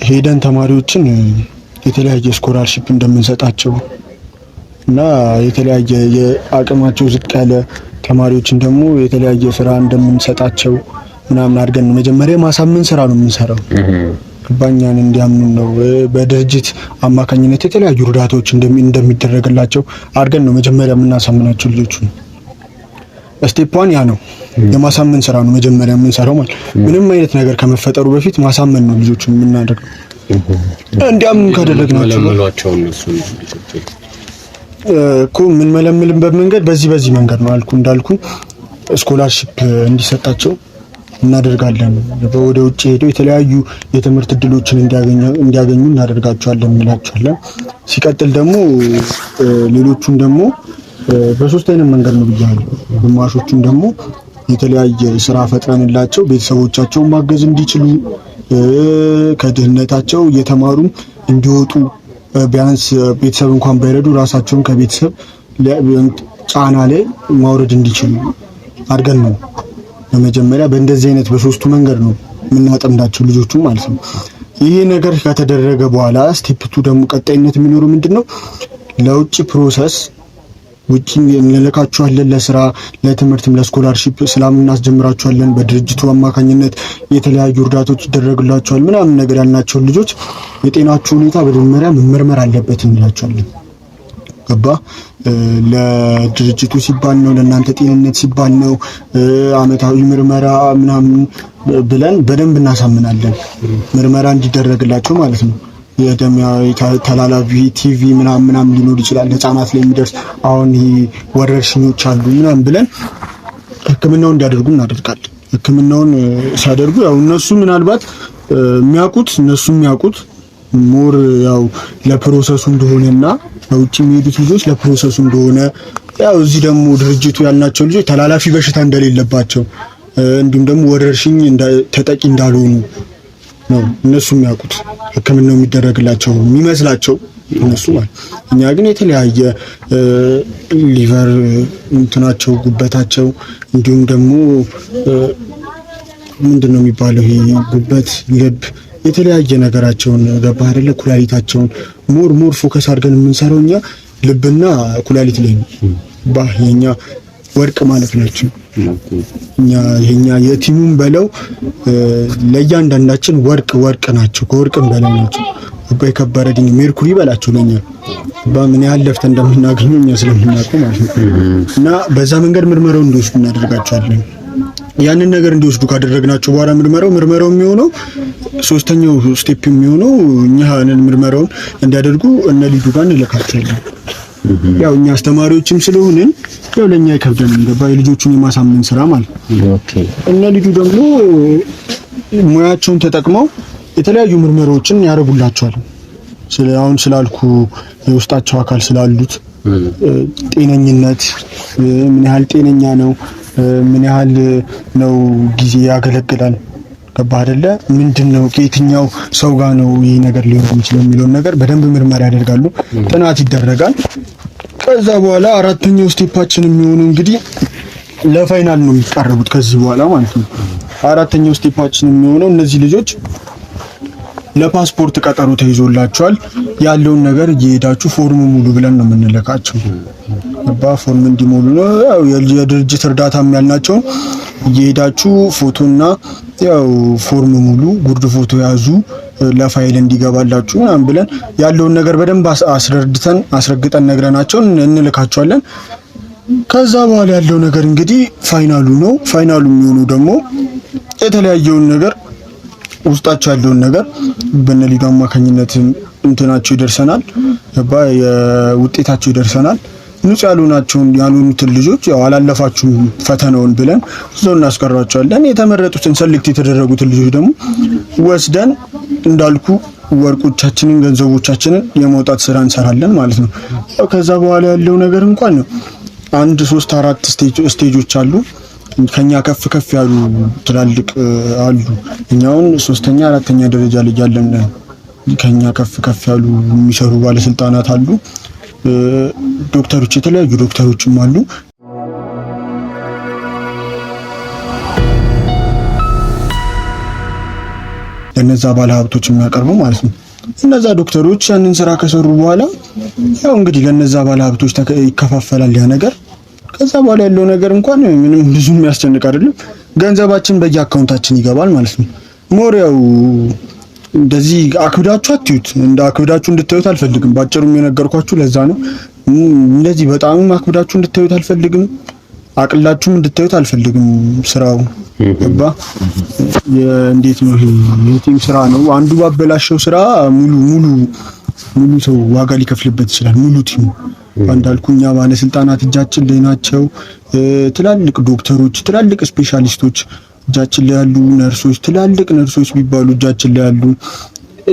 ሄደን ተማሪዎችን የተለያየ ስኮላርሺፕ እንደምንሰጣቸው እና የተለያየ የአቅማቸው ዝቅ ያለ ተማሪዎችን ደግሞ የተለያየ ስራ እንደምንሰጣቸው ምናምን አድርገን መጀመሪያ ማሳመን ስራ ነው የምንሰራው። ባኛን እንዲያምኑ ነው። በድርጅት አማካኝነት የተለያዩ እርዳታዎች እንደሚደረግላቸው አድርገን ነው መጀመሪያ የምናሳምናቸው ልጆቹ። ስቴፕ 1 ያ ነው፣ የማሳመን ስራ ነው መጀመሪያ የምንሰራው ማለት። ምንም አይነት ነገር ከመፈጠሩ በፊት ማሳመን ነው ልጆቹን የምናደርገው። እንዲያምኑ ካደረግናቸው እኮ ምን መለምልበት መንገድ በዚህ መንገድ ነው እንዳልኩ ስኮላርሺፕ እንዲሰጣቸው እናደርጋለን። ወደ ውጭ ሄደው የተለያዩ የትምህርት እድሎችን እንዲያገኙ እናደርጋቸዋለን እንላቸዋለን። ሲቀጥል ደግሞ ሌሎቹን ደግሞ በሶስት አይነት መንገድ ነው ብያለሁ። ግማሾቹን ደግሞ የተለያየ ስራ ፈጥረንላቸው ቤተሰቦቻቸውን ማገዝ እንዲችሉ ከድህነታቸው እየተማሩ እንዲወጡ ቢያንስ ቤተሰብ እንኳን ባይረዱ ራሳቸውን ከቤተሰብ ጫና ላይ ማውረድ እንዲችሉ አድርገን ነው በመጀመሪያ በእንደዚህ አይነት በሶስቱ መንገድ ነው የምናጠምዳቸው ልጆቹ ማለት ነው። ይሄ ነገር ከተደረገ በኋላ ስቴፕ 2 ደግሞ ቀጣይነት የሚኖረው ምንድነው? ለውጭ ፕሮሰስ ውጪ እንልካቸዋለን። ለስራ ለትምህርትም ለስኮላርሺፕ ስላም እናስጀምራቸዋለን። በድርጅቱ አማካኝነት የተለያዩ እርዳታዎች ይደረግላቸዋል ምናምን ነገር ያልናቸው ልጆች የጤናቸው ሁኔታ በመጀመሪያ መመርመር አለበት እንላቸዋለን። ገባ? ለድርጅቱ ሲባል ነው፣ ለእናንተ ጤንነት ሲባል ነው። አመታዊ ምርመራ ምናምን ብለን በደንብ እናሳምናለን። ምርመራ እንዲደረግላቸው ማለት ነው። የደም ተላላፊ ቲቪ ምናምን ሊኖር ይችላል ህፃናት ላይ የሚደርስ አሁን ወረርሽኞች አሉ ምናምን ብለን ህክምናውን እንዲያደርጉ እናደርጋለን። ህክምናውን ሲያደርጉ ያው እነሱ ምናልባት የሚያውቁት ሞር ያው ለፕሮሰሱ እንደሆነና ውጪ የሚሄዱት ልጆች ለፕሮሰሱ እንደሆነ ያው እዚህ ደግሞ ድርጅቱ ያልናቸው ልጆች ተላላፊ በሽታ እንደሌለባቸው እንዲሁም ደግሞ ወረርሽኝ ተጠቂ እንዳልሆኑ ነው እነሱ የሚያውቁት። ህክምናው የሚደረግላቸው የሚመስላቸው እነሱ ማለት። እኛ ግን የተለያየ ሊቨር እንትናቸው ጉበታቸው እንዲሁም ደግሞ ምንድነው የሚባለው ይሄ ጉበት ልብ የተለያየ ነገራቸውን ገባ አይደለ ኩላሊታቸውን ሞር ፎከስ አድርገን የምንሰራው እኛ ልብና ኩላሊት ላይ ነው። የኛ ወርቅ ማለት ናቸው። የኛ የቲሙን በለው ለእያንዳንዳችን ወርቅ ናቸው። ከወርቅም በላይ ናቸው። የከበረ ድንጋይ ሜርኩሪ በላቸው ለኛ በምን ያህል ለፍተን እንደምናገኘው እኛ ስለምናውቀው ማለት ነው። እና በዛ መንገድ ምርመራውን እንዲወስዱ እናደርጋቸዋለን። ያንን ነገር እንዲወስዱ ካደረግናቸው በኋላ ምርመራው የሚሆነው ሶስተኛው ስቴፕ የሚሆነው እኛ ምርመራውን እንዲያደርጉ እነ ልጁ ጋር እንልካቸዋለን። ያው እኛ አስተማሪዎችም ስለሆንን ያው ለኛ ይከብደን ገባ የልጆቹን የማሳመን ስራ ማለት ነው። እነ ልጁ ደግሞ ሙያቸውን ተጠቅመው የተለያዩ ምርመራዎችን ያደርጉላቸዋል። አሁን ስላልኩ የውስጣቸው አካል ስላሉት ጤነኝነት ምን ያህል ጤነኛ ነው፣ ምን ያህል ነው ጊዜ ያገለግላል ገባ አይደለ? ምንድነው ከየትኛው ሰው ጋር ነው ይሄ ነገር ሊሆን የሚችለው የሚለውን ነገር በደንብ ምርመራ ያደርጋሉ፣ ጥናት ይደረጋል። ከዛ በኋላ አራተኛው ስቴፓችን የሚሆነው እንግዲህ ለፋይናል ነው የሚቀርቡት ከዚህ በኋላ ማለት ነው። አራተኛው ስቴፓችን የሚሆነው እነዚህ ልጆች ለፓስፖርት ቀጠሮ ተይዞላቸዋል። ያለውን ነገር እየሄዳችሁ ፎርም ሙሉ ብለን ነው የምንልካቸው። ፎርም እንዲሞሉ ነው ያው የድርጅት እርዳታም ያልናቸው እየሄዳችሁ ፎቶና ያው ፎርም ሙሉ ጉርድ ፎቶ ያዙ ለፋይል እንዲገባላችሁ ምናምን ብለን ያለውን ነገር በደንብ አስረግጠን ነግረናቸው እንልካቸዋለን። ከዛ በኋላ ያለው ነገር እንግዲህ ፋይናሉ ነው። ፋይናሉ የሚሆነው ደግሞ የተለያየውን ነገር ውስጣቸው ያለውን ነገር በነሊዱ አማካኝነት እንትናቸው ይደርሰናል፣ የውጤታቸው ይደርሰናል። ንጹህ ያልሆኑትን ልጆች ያው አላለፋችሁም ፈተናውን ብለን እዛው እናስቀራቸዋለን። የተመረጡትን ሰሌክት የተደረጉትን ልጆች ደግሞ ወስደን እንዳልኩ ወርቆቻችንን ገንዘቦቻችንን የማውጣት ስራ እንሰራለን ማለት ነው። ያው ከዛ በኋላ ያለው ነገር እንኳን 1 3 4 ስቴጆች አሉ። ከኛ ከፍ ያሉ ትላልቅ አሉ። እኛውን 3ኛ 4ኛ ደረጃ ላይ ያለን ከኛ ከፍ ያሉ የሚሰሩ ባለስልጣናት አሉ። ዶክተሮች የተለያዩ ዶክተሮችም አሉ። ለነዛ ባለሀብቶች የሚያቀርቡ ማለት ነው። እነዛ ዶክተሮች ያንን ስራ ከሰሩ በኋላ ያው እንግዲህ ለነዛ ባለሀብቶች ይከፋፈላል ያ ነገር። ከዛ በኋላ ያለው ነገር እንኳን ምንም ብዙ የሚያስጨንቅ አይደለም። ገንዘባችን በየአካውንታችን ይገባል ማለት ነው። ሞር ያው እንደዚህ አክብዳችሁ አትዩት፣ እንደ አክብዳችሁ እንድታዩት አልፈልግም። ባጭሩም የነገርኳችሁ ለዛ ነው። እንደዚህ በጣም አክብዳችሁ እንድታዩት አልፈልግም። አቅላችሁም እንድታዩት አልፈልግም። ስራው ገባ እንዴት ነው? ይሄ የቲም ስራ ነው። አንዱ ባበላሸው ስራ ሙሉ ሰው ዋጋ ሊከፍልበት ይችላል። ሙሉ ቲም እንዳልኩኛ ባለስልጣናት እጃችን ላይ ናቸው። ትላልቅ ዶክተሮች፣ ትላልቅ ስፔሻሊስቶች እጃችን ላይ ያሉ፣ ነርሶች፣ ትላልቅ ነርሶች ቢባሉ እጃችን ላይ ያሉ፣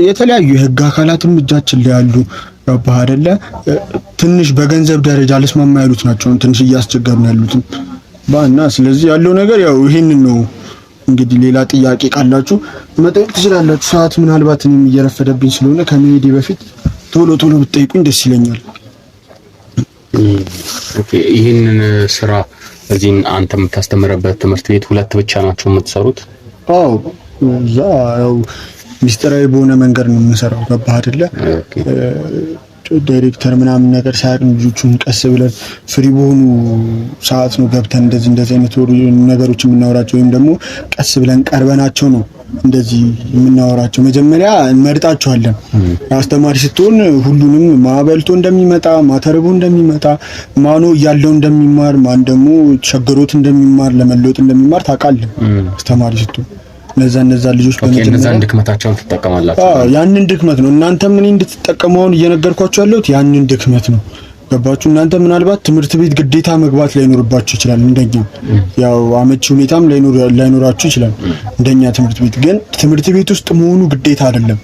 የተለያዩ የህግ አካላትም እጃችን ላይ ያሉ። ገባህ አይደለ? ትንሽ በገንዘብ ደረጃ ለስማማ ያሉት ናቸው ትንሽ እያስቸገሩን ያሉት ባና። ስለዚህ ያለው ነገር ያው ይሄንን ነው። እንግዲህ ሌላ ጥያቄ ካላችሁ መጠየቅ ትችላላችሁ። ሰዓት ምናልባት እኔም እየረፈደብኝ ስለሆነ ከመሄዴ በፊት ቶሎ ብትጠይቁኝ ደስ ይለኛል። ኦኬ። ይሄንን ስራ እዚህ አንተ የምታስተምርበት ትምህርት ቤት ሁለት ብቻ ናቸው የምትሰሩት? አዎ፣ እዛ ያው ሚስጥራዊ በሆነ መንገድ ነው የምንሰራው። ገባህ አይደለ? ዳይሬክተር ምናምን ነገር ሳያውቅ ልጆቹን ቀስ ብለን ፍሪ በሆኑ ሰዓት ነው ገብተን እንደዚህ አይነት ነገሮች የምናወራቸው፣ ወይም ደግሞ ቀስ ብለን ቀርበናቸው ነው እንደዚህ የምናወራቸው። መጀመሪያ እንመርጣቸዋለን። አስተማሪ ስትሆን ሁሉንም ማበልቶ እንደሚመጣ፣ ማተርቦ እንደሚመጣ፣ ማኖ እያለው እንደሚማር፣ ማን ደግሞ ቸገሮት እንደሚማር፣ ለመለወጥ እንደሚማር ታውቃለህ አስተማሪ ስትሆን። እነዛ ልጆች በመጀመሪያ ድክመታቸውን ትጠቀማላችሁ። ያንን ድክመት ነው እናንተ ምን እንድትጠቀመው እየነገርኳችሁ ያለሁት ያንን ድክመት ነው። ገባችሁ? እናንተ ምናልባት ትምህርት ቤት ግዴታ መግባት ላይኖርባችሁ ይችላል። እንደኛ ያው አመቺ ሁኔታም ላይኖራችሁ ይችላል። እንደኛ ትምህርት ቤት ግን ትምህርት ቤት ውስጥ መሆኑ ግዴታ አይደለም።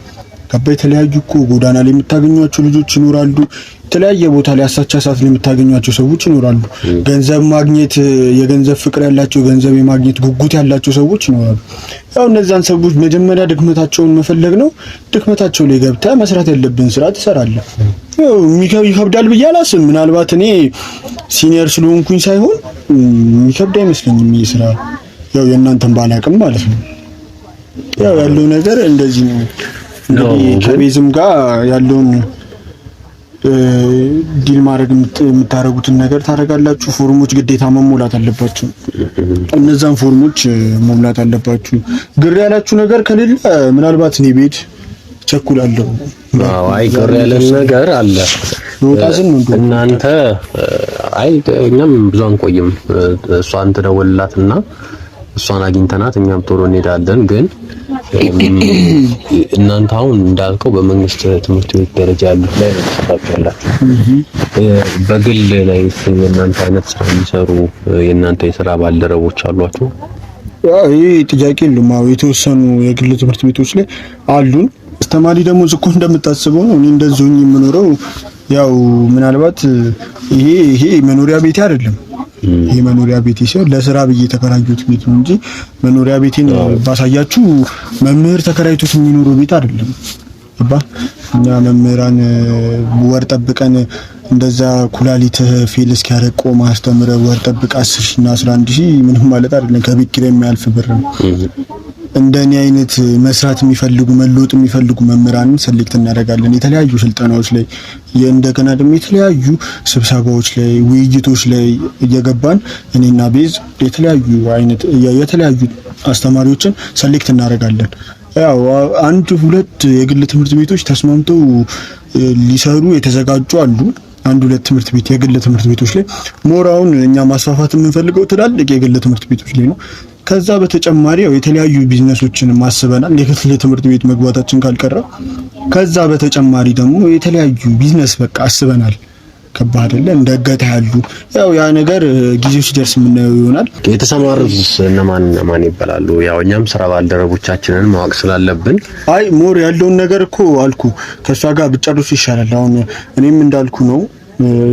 ገባ? የተለያዩ እኮ ጎዳና ላይ የምታገኟቸው ልጆች ይኖራሉ። የተለያየ ቦታ ላይ አሳቻ ሰዓት ላይ የምታገኟቸው ሰዎች ይኖራሉ። ገንዘብ ማግኘት የገንዘብ ፍቅር ያላቸው፣ ገንዘብ የማግኘት ጉጉት ያላቸው ሰዎች ይኖራሉ። ያው እነዛን ሰዎች መጀመሪያ ድክመታቸውን መፈለግ ነው። ድክመታቸው ላይ ገብተህ መስራት ያለብን ስራ ትሰራለህ። ያው ይከብዳል ብዬ አላስብም። ምናልባት እኔ ሲኒየር ስለሆንኩኝ ሳይሆን የሚከብድ አይመስለኝም ይሄ ስራ። ያው የእናንተን ባላቅም ማለት ነው። ያው ያለው ነገር እንደዚህ ነው። እንግዲህ ከቤዝም ጋር ያለውን ዲል ማድረግ የምታረጉትን ነገር ታረጋላችሁ። ፎርሞች ግዴታ መሞላት አለባችሁ። እነዛን ፎርሞች መሙላት አለባችሁ። ግር ያላችሁ ነገር ከሌለ ምናልባት እኔ ቤት ቸኩላለሁ። አይ ግር ያለን ነገር አለ እናንተ። አይ እኛም ብዙ አንቆይም። እሷን ትደውልላትና እሷን አግኝተናት እኛም ቶሎ እንሄዳለን። ግን እናንተ አሁን እንዳልከው በመንግስት ትምህርት ቤት ደረጃ ያሉት ላይ ተሳትፋላችሁ። በግል ላይ የእናንተ አይነት ስራ የሚሰሩ የእናንተ የስራ ባልደረቦች አሏችሁ? ይሄ ጥያቄ የለም። የተወሰኑ የግል ትምህርት ቤቶች ላይ አሉን። አስተማሪ ደግሞ ዝኮ እንደምታስበው ነው። እኔ እንደዚህ ሆኜ የምኖረው ያው ምናልባት ይሄ መኖሪያ ቤቴ አይደለም። ይሄ መኖሪያ ቤቴ ሲሆን ለስራ ብዬ ተከራዩት ቤት ነው እንጂ መኖሪያ ቤቴን ባሳያችሁ መምህር ተከራይቶት የሚኖረው ቤት አይደለም። እኛ መምህራን ወር ጠብቀን እንደዛ ኩላሊት ፌል እስኪያረቆ ማስተምረ ወር ጠብቅ 10 እና 11 ሺህ ምንም ማለት አይደለም። ከቤት ኪራይ የሚያልፍ ብር ነው። እንደኔ አይነት መስራት የሚፈልጉ መለወጥ የሚፈልጉ መምህራንን ሰሌክት እናደርጋለን። የተለያዩ ስልጠናዎች ላይ እንደገና ደግሞ የተለያዩ ስብሰባዎች ላይ ውይይቶች ላይ እየገባን እኔና ቤዝ የተለያዩ አስተማሪዎችን ሰሌክት እናደርጋለን። ያው አንድ ሁለት የግል ትምህርት ቤቶች ተስማምተው ሊሰሩ የተዘጋጁ አሉ። አንድ ሁለት ትምህርት ቤት የግል ትምህርት ቤቶች ላይ ሞራውን እኛ ማስፋፋት የምንፈልገው ትላልቅ የግል ትምህርት ቤቶች ላይ ነው። ከዛ በተጨማሪ ያው የተለያዩ ቢዝነሶችን ማስበናል። የግል ትምህርት ቤት መግባታችን ካልቀረ ከዛ በተጨማሪ ደግሞ የተለያዩ ቢዝነስ በቃ አስበናል። ከባድ አይደለ? እንደገታ ያሉ ያው ያ ነገር ጊዜው ሲደርስ የምናየው ይሆናል። የተሰማሩት እነማን ይባላሉ? ያው እኛም ስራ ባልደረቦቻችንን ማወቅ ስላለብን አይ ሞር ያለውን ነገር እኮ አልኩ ከሷ ጋር ብጨርሱ ይሻላል። አሁን እኔም እንዳልኩ ነው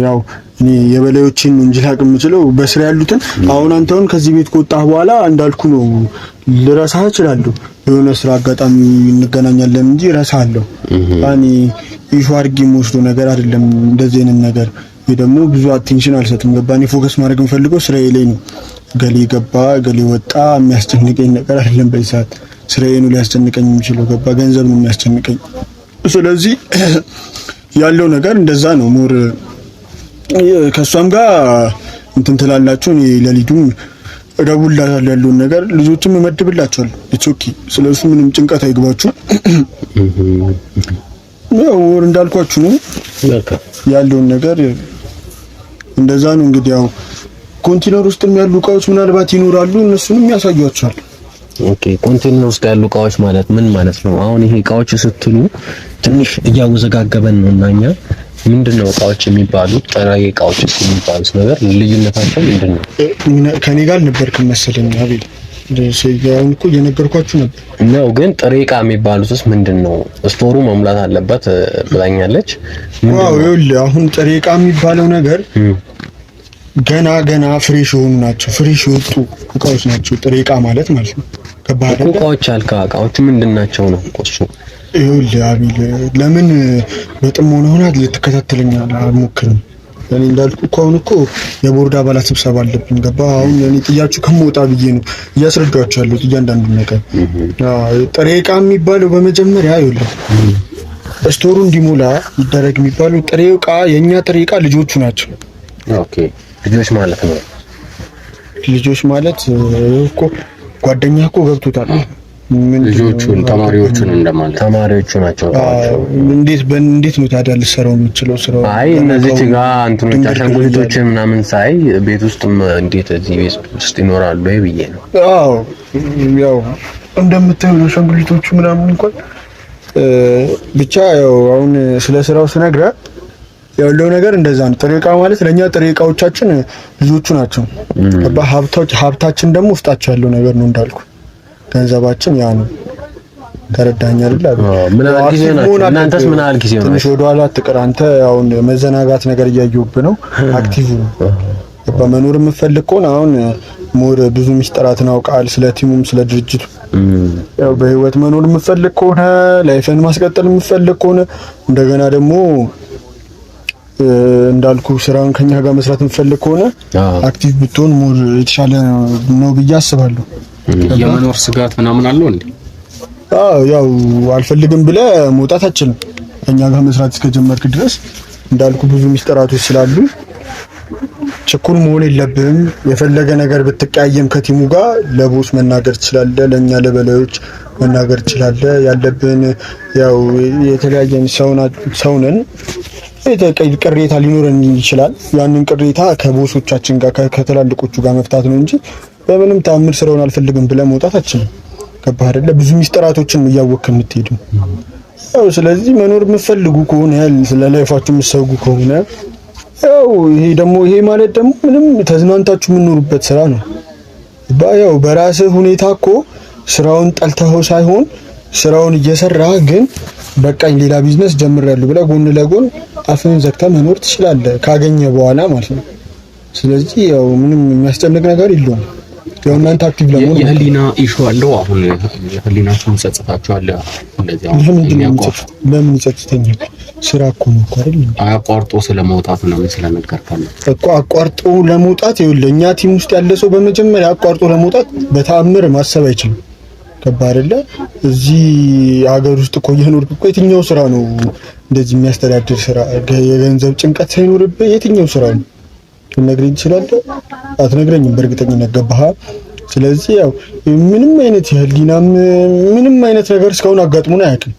ያው እኔ የበላዮችን እንጂ ላቅ የምችለው በስራ ያሉትን። አሁን አንተውን ከዚህ ቤት ከወጣህ በኋላ እንዳልኩ ነው ልረሳህ እችላለሁ። የሆነ ስራ አጋጣሚ እንገናኛለን እንጂ እረሳለሁ። ያኔ ኢሹ አድርጌ የምወስደው ነገር አይደለም እንደዚህ አይነት ነገር። ወይ ደግሞ ብዙ አቴንሽን አልሰጥም። ገባኝ። ፎከስ ማድረግ የምፈልገው ስራዬ ላይ ነው። ገሌ ገባ ገሌ ወጣ የሚያስጨንቀኝ ነገር አይደለም በዚህ ሰዓት። ስራዬ ነው ሊያስጨንቀኝ የሚችለው ገባ ገንዘብ ነው የሚያስጨንቀኝ። ስለዚህ ያለው ነገር እንደዛ ነው። ሞር ከሷም ጋር እንትን ትላላችሁ። እኔ ለሊዱም እደውልላታለሁ ያለውን ነገር ልጆችም እመድብላቸዋለሁ። ኦኬ ስለሱ ምንም ጭንቀት አይግባችሁ። ያው እንዳልኳችሁ ነው ያለውን ነገር እንደዛ ነው። እንግዲህ ያው ኮንቴነር ውስጥም ያሉ እቃዎች ምናልባት ይኖራሉ እነሱንም ያሳያቸዋል። ኦኬ ኮንቴነር ውስጥ ያሉ እቃዎች ማለት ምን ማለት ነው? አሁን ይሄ እቃዎች ስትሉ ትንሽ እያወዘጋገበን ነው። እናኛ ምንድነው እቃዎች የሚባሉት ጥሬ እቃዎች የሚባሉት ነገር ልዩነታቸው ምንድነው? ከኔ ጋር ነበርክ መሰለኝ አቤል ለሰያውን እኮ እየነገርኳችሁ ነበር ነው። ግን ጥሬ እቃ የሚባሉትስ ምንድነው? ስቶሩ መሙላት አለበት ብላኛለች። ዋው ይኸውልህ አሁን ጥሬ እቃ የሚባለው ነገር ገና ፍሬሽ የሆኑ ናቸው። ፍሬሽ የወጡ እቃዎች ናቸው ጥሬ እቃ ማለት ነው። ከባድ እቃዎች አልካ እቃዎች ምንድናቸው ነው? ቆሱ ይኸውልህ አቤል ለምን በጥሞና ሆነ ልትከታተለኝ አልሞክርም? እኔ እንዳልኩ እኮ አሁን እኮ የቦርድ አባላት ስብሰባ አለብኝ ገባ። አሁን እኔ ጥያችሁ ከመውጣ ብዬ ነው እያስረዳኋቸው ያለሁት እያንዳንዱ ነገር። ጥሬ እቃ የሚባለው በመጀመሪያ ይኸውልህ ስቶሩ እንዲሞላ ይደረግ የሚባለው ጥሬ እቃ የኛ ጥሬ እቃ ልጆቹ ናቸው። ኦኬ ልጆች ማለት ነው። ልጆች ማለት እኮ ጓደኛ እኮ ገብቶታል። ልጆቹን ተማሪዎቹን እንደማለት ተማሪዎቹ ናቸው። እንዴት ነው ታዲያ ልሰራው የምችለው ስራው? አይ እነዚህ ጋር እንትኖች አሻንጉሊቶችን ምናምን ሳይ ቤት ውስጥ እንዴት እዚህ ቤት ውስጥ ይኖራሉ ወይ ብዬ ነው። አዎ ያው እንደምታዩ አሻንጉሊቶቹ ምናምን እንኳን ብቻ ያው አሁን ስለ ስራው ስነግርህ ያለው ነገር እንደዛ ነው። ጥሬ እቃ ማለት ለኛ ጥሬ እቃዎቻችን ልጆቹ ናቸው። ሀብታችን ደግሞ ውስጣቸው ያለው ነገር ነው እንዳልኩ ገንዘባችን ያ ነው። ተረዳኸኝ አይደል? ምን አለ ጊዜ ነው እናንተስ ምን አለ ጊዜ ነው? ትንሽ ወደኋላ አትቀር አንተ። አሁን መዘናጋት ነገር እያየሁብህ ነው። አክቲቭ ነው በመኖር የምፈልግ ከሆነ አሁን ሞር ብዙ ሚስጥራትን አውቃል ስለ ቲሙም ስለ ድርጅቱ። ያው በህይወት መኖር የምፈልግ ከሆነ ላይፍን ማስቀጠል የምፈልግ ከሆነ እንደገና ደግሞ እንዳልኩ ስራውን ከኛ ጋር መስራት የምፈልግ ከሆነ አክቲቭ ብትሆን ሞር የተሻለ ነው ብዬ አስባለሁ። የመኖር ስጋት ምናምን አለው እንዴ? አዎ ያው አልፈልግም ብለህ መውጣት አትችልም። ከኛ ጋር መስራት እስከጀመርክ ድረስ እንዳልኩ ብዙ ሚስጥራቶች ስላሉ ችኩል መሆን የለብህም። የፈለገ ነገር ብትቀያየም ከቲሙ ጋር ለቦስ መናገር ትችላለህ፣ ለኛ ለበላዮች መናገር ትችላለህ። ያለብን ያው የተለያየን ሰውነን ቅሬታ ሊኖረን ይችላል። ያንን ቅሬታ ከቦሶቻችን ጋር ከትላልቆቹ ጋር መፍታት ነው እንጂ በምንም ታምር ስራውን አልፈልግም ብለህ መውጣት አትችልም። ገባህ አይደለ? ብዙ ሚስጥራቶችን እያወቅህ የምትሄደው ያው። ስለዚህ መኖር የምትፈልጉ ከሆነ ስለ ላይፋችሁ የምትሰጉ ከሆነ ያው ይሄ ማለት ደግሞ ምንም ተዝናንታችሁ የምትኖሩበት ስራ ነው። ያው በራስህ ሁኔታ እኮ ስራውን ጠልተኸው ሳይሆን ስራውን እየሰራህ ግን በቃኝ ሌላ ቢዝነስ ጀምሬያለሁ ብለህ ጎን ለጎን አፍህን ዘግተህ መኖር ትችላለህ ካገኘ በኋላ ማለት ነው። ስለዚህ ያው ምንም የሚያስጨንቅ ነገር የለውም። ያው እናንተ አክቲቭ ለመሆን የህሊና ኢሹ አለው። አሁን የህሊናችሁን ጸጽታችኋል። እንደዚህ ለምን ይጸጽተኛል? ስራ እኮ ነው አይደል? አቋርጦ ስለመውጣት ነው ስለነገርከን እኮ አቋርጦ ለመውጣት ይኸውልህ እኛ ቲም ውስጥ ያለ ሰው በመጀመሪያ አቋርጦ ለመውጣት በተአምር ማሰብ አይችልም። ከባድ አይደለ? እዚህ ሀገር ውስጥ እኮ እየኖርክ እኮ የትኛው ስራ ነው እንደዚህ የሚያስተዳድር ስራ የገንዘብ ጭንቀት ሳይኖርብህ የትኛው ስራ ነው? ልነግርህ ትችላለህ? አትነግረኝም በእርግጠኝነት ገባህ? ስለዚህ ያው ምንም አይነት የህሊናም ምንም አይነት ነገር እስካሁን አጋጥሞን አያውቅም።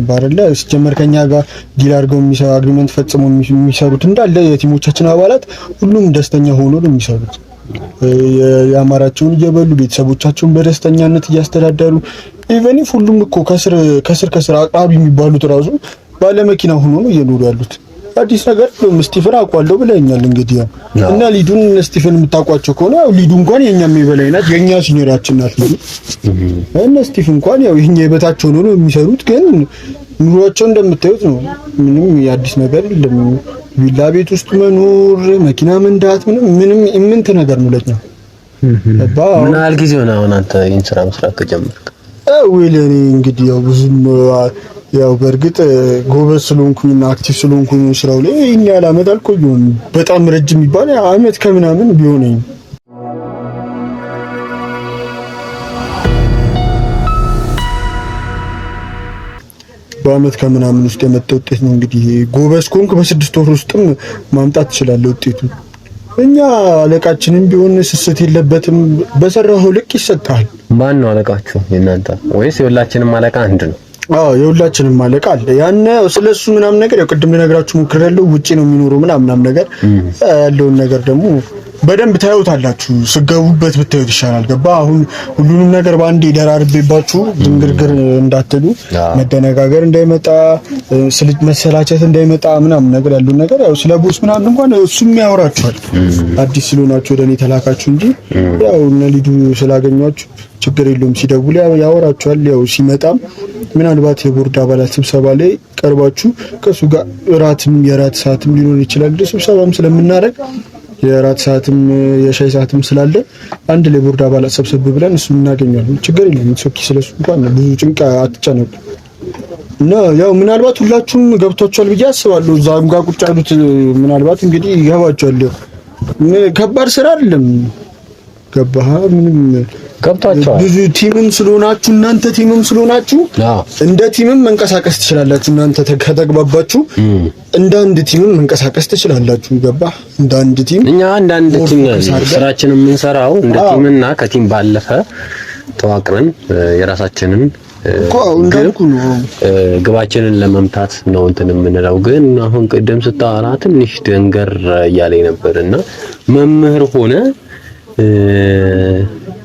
ባረለ ሲጀመር ከኛ ጋር ዲል አድርገው የሚሰሩ አግሪመንት ፈጽሞ የሚሰሩት እንዳለ የቲሞቻችን አባላት ሁሉም ደስተኛ ሆኖ ነው የሚሰሩት። የአማራቸውን እየበሉ ቤተሰቦቻቸውን በደስተኛነት እያስተዳደሩ ኢቨን ሁሉም እኮ ከስር አቅራቢ የሚባሉት ራሱ ባለ መኪና ሆኖ ነው እየኖሩ ያሉት። አዲስ ነገር ስቲፈን አውቃለሁ ብለኛል። እንግዲህ ያው እና ሊዱን ስቲፈን የምታውቋቸው ከሆነ ያው ሊዱ እንኳን የኛም የበላይ ናት፣ የኛ ሲኒየራችን ናት። እና ስቲፈን እንኳን ያው የኛ የበታቸው ነው የሚሰሩት፣ ግን ኑሯቸው እንደምታዩት ነው። ምንም የአዲስ ነገር የለም። ቪላ ቤት ውስጥ መኖር፣ መኪና መንዳት ምንም ኢምንት ነገር ነው ለኛ። ምን ያህል ጊዜ ሆነ አሁን አንተ ይሄን ስራ መስራት ከጀመርክ? ለኔ እንግዲህ ያው ብዙም ያው በእርግጥ ጎበዝ ስለሆንኩኝና አክቲቭ ስለሆንኩኝ ስራው ላይ ይሄን ያህል አመት አልቆየሁም። በጣም ረጅም ይባል አመት ከምናምን ቢሆነኝ በአመት ከምናምን ውስጥ የመጣ ውጤት ነው። እንግዲህ ጎበዝ ኮንክ በ6 ወር ውስጥም ማምጣት ትችላለህ ውጤቱ። እኛ አለቃችንም ቢሆን ስስት የለበትም። በሰራው ልክ ይሰጣል። ማን ነው አለቃችሁ? የእናንተ ወይስ የሁላችንም አለቃ አንድ ነው? የሁላችንም አለቃ አለ። ያን ስለሱ ምናምን ነገር ያው ቅድም ልነግራችሁ ሞክሬያለሁ። ውጪ ነው የሚኖረው ምናምን ነገር ያለውን ነገር ደግሞ በደንብ ታዩታላችሁ። ስገቡበት ብታዩት ይሻላል። ገባ? አሁን ሁሉንም ነገር በአንዴ ደራርቤባችሁ ድንግርግር እንዳትሉ፣ መደነጋገር እንዳይመጣ፣ መሰላቸት እንዳይመጣ ምናምን ነገር ያለውን ነገር ያው ስለ ቦስ ምናምን እንኳን እሱም ያወራችኋል። አዲስ ስለሆናችሁ ወደ እኔ ተላካችሁ እንጂ ያው እነ ሊዱ ስላገኟችሁ ችግር የለውም። ሲደውል ያወራችኋል። ያው ሲመጣም ምናልባት የቦርድ አባላት ስብሰባ ላይ ቀርባችሁ ከሱ ጋር የራት ሰዓትም ሊኖር ይችላል። ስብሰባም ስለምናደርግ የራት ሰዓትም የሻይ ሰዓትም ስላለ አንድ ላይ ቦርድ አባላት ሰብሰብ ብለን እሱ እናገኛለን። ችግር የለም። ሶኪ ስለሱ እንኳን ብዙ ጭንቅ አትጨነቁ። እና ያው ምናልባት ሁላችሁም ገብቷችኋል ብዬ አስባለሁ። እዛም ጋር ቁጭ ያሉት ምናልባት እንግዲህ ይገባችኋል። ከባድ ስራ አይደለም። ገባህ? ምንም ገብቷችኋል። ብዙ ቲምም ስለሆናችሁ እናንተ ቲምም ስለሆናችሁ እንደ ቲምም መንቀሳቀስ ትችላላችሁ። እናንተ ከተግባባችሁ እንደ አንድ ቲምም መንቀሳቀስ ትችላላችሁ። ገባህ? እንደ አንድ ቲም እኛ እንደ አንድ ቲም ስራችንን የምንሰራው እንደ ቲምና ከቲም ባለፈ ተዋቅረን የራሳችንን ግባችንን ለመምታት ነው እንትን የምንለው። ግን አሁን ቅድም ስታወራ ትንሽ ደንገር እያለኝ ነበርና መምህር ሆነ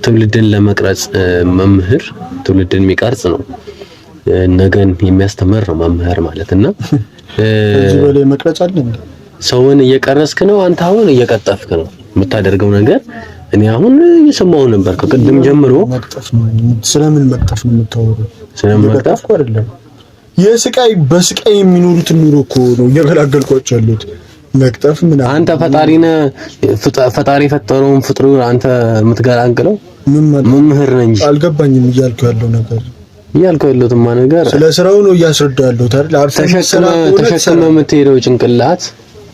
ትውልድን ለመቅረጽ መምህር ትውልድን የሚቀርጽ ነው። ነገን የሚያስተምር ነው መምህር ማለትና እዚህ በላይ መቅረጽ አለ እንዴ? ሰውን እየቀረጽክ ነው አንተ። አሁን እየቀጠፍክ ነው የምታደርገው ነገር። እኔ አሁን እየሰማሁ ነበር ከቅድም ጀምሮ። ስለምን መቅጠፍ ነው የምታወራው? ስለምን መቅጠፍ አይደለም። በስቃይ የሚኖሩትን ኑሮ እኮ ነው እየገላገልኳቸው ያሉት። መቅጠፍ ምን አንተ ፈጣሪ የፈጠረውን ፍጥሩ አንተ የምትገላግለው መምህር ነህ እንጂ አልገባኝም እያልኩ ያለው ነገር ስለ ስራው ነው እያስረዳው ያለው አይደል? ተሸክመህ የምትሄደው ጭንቅላት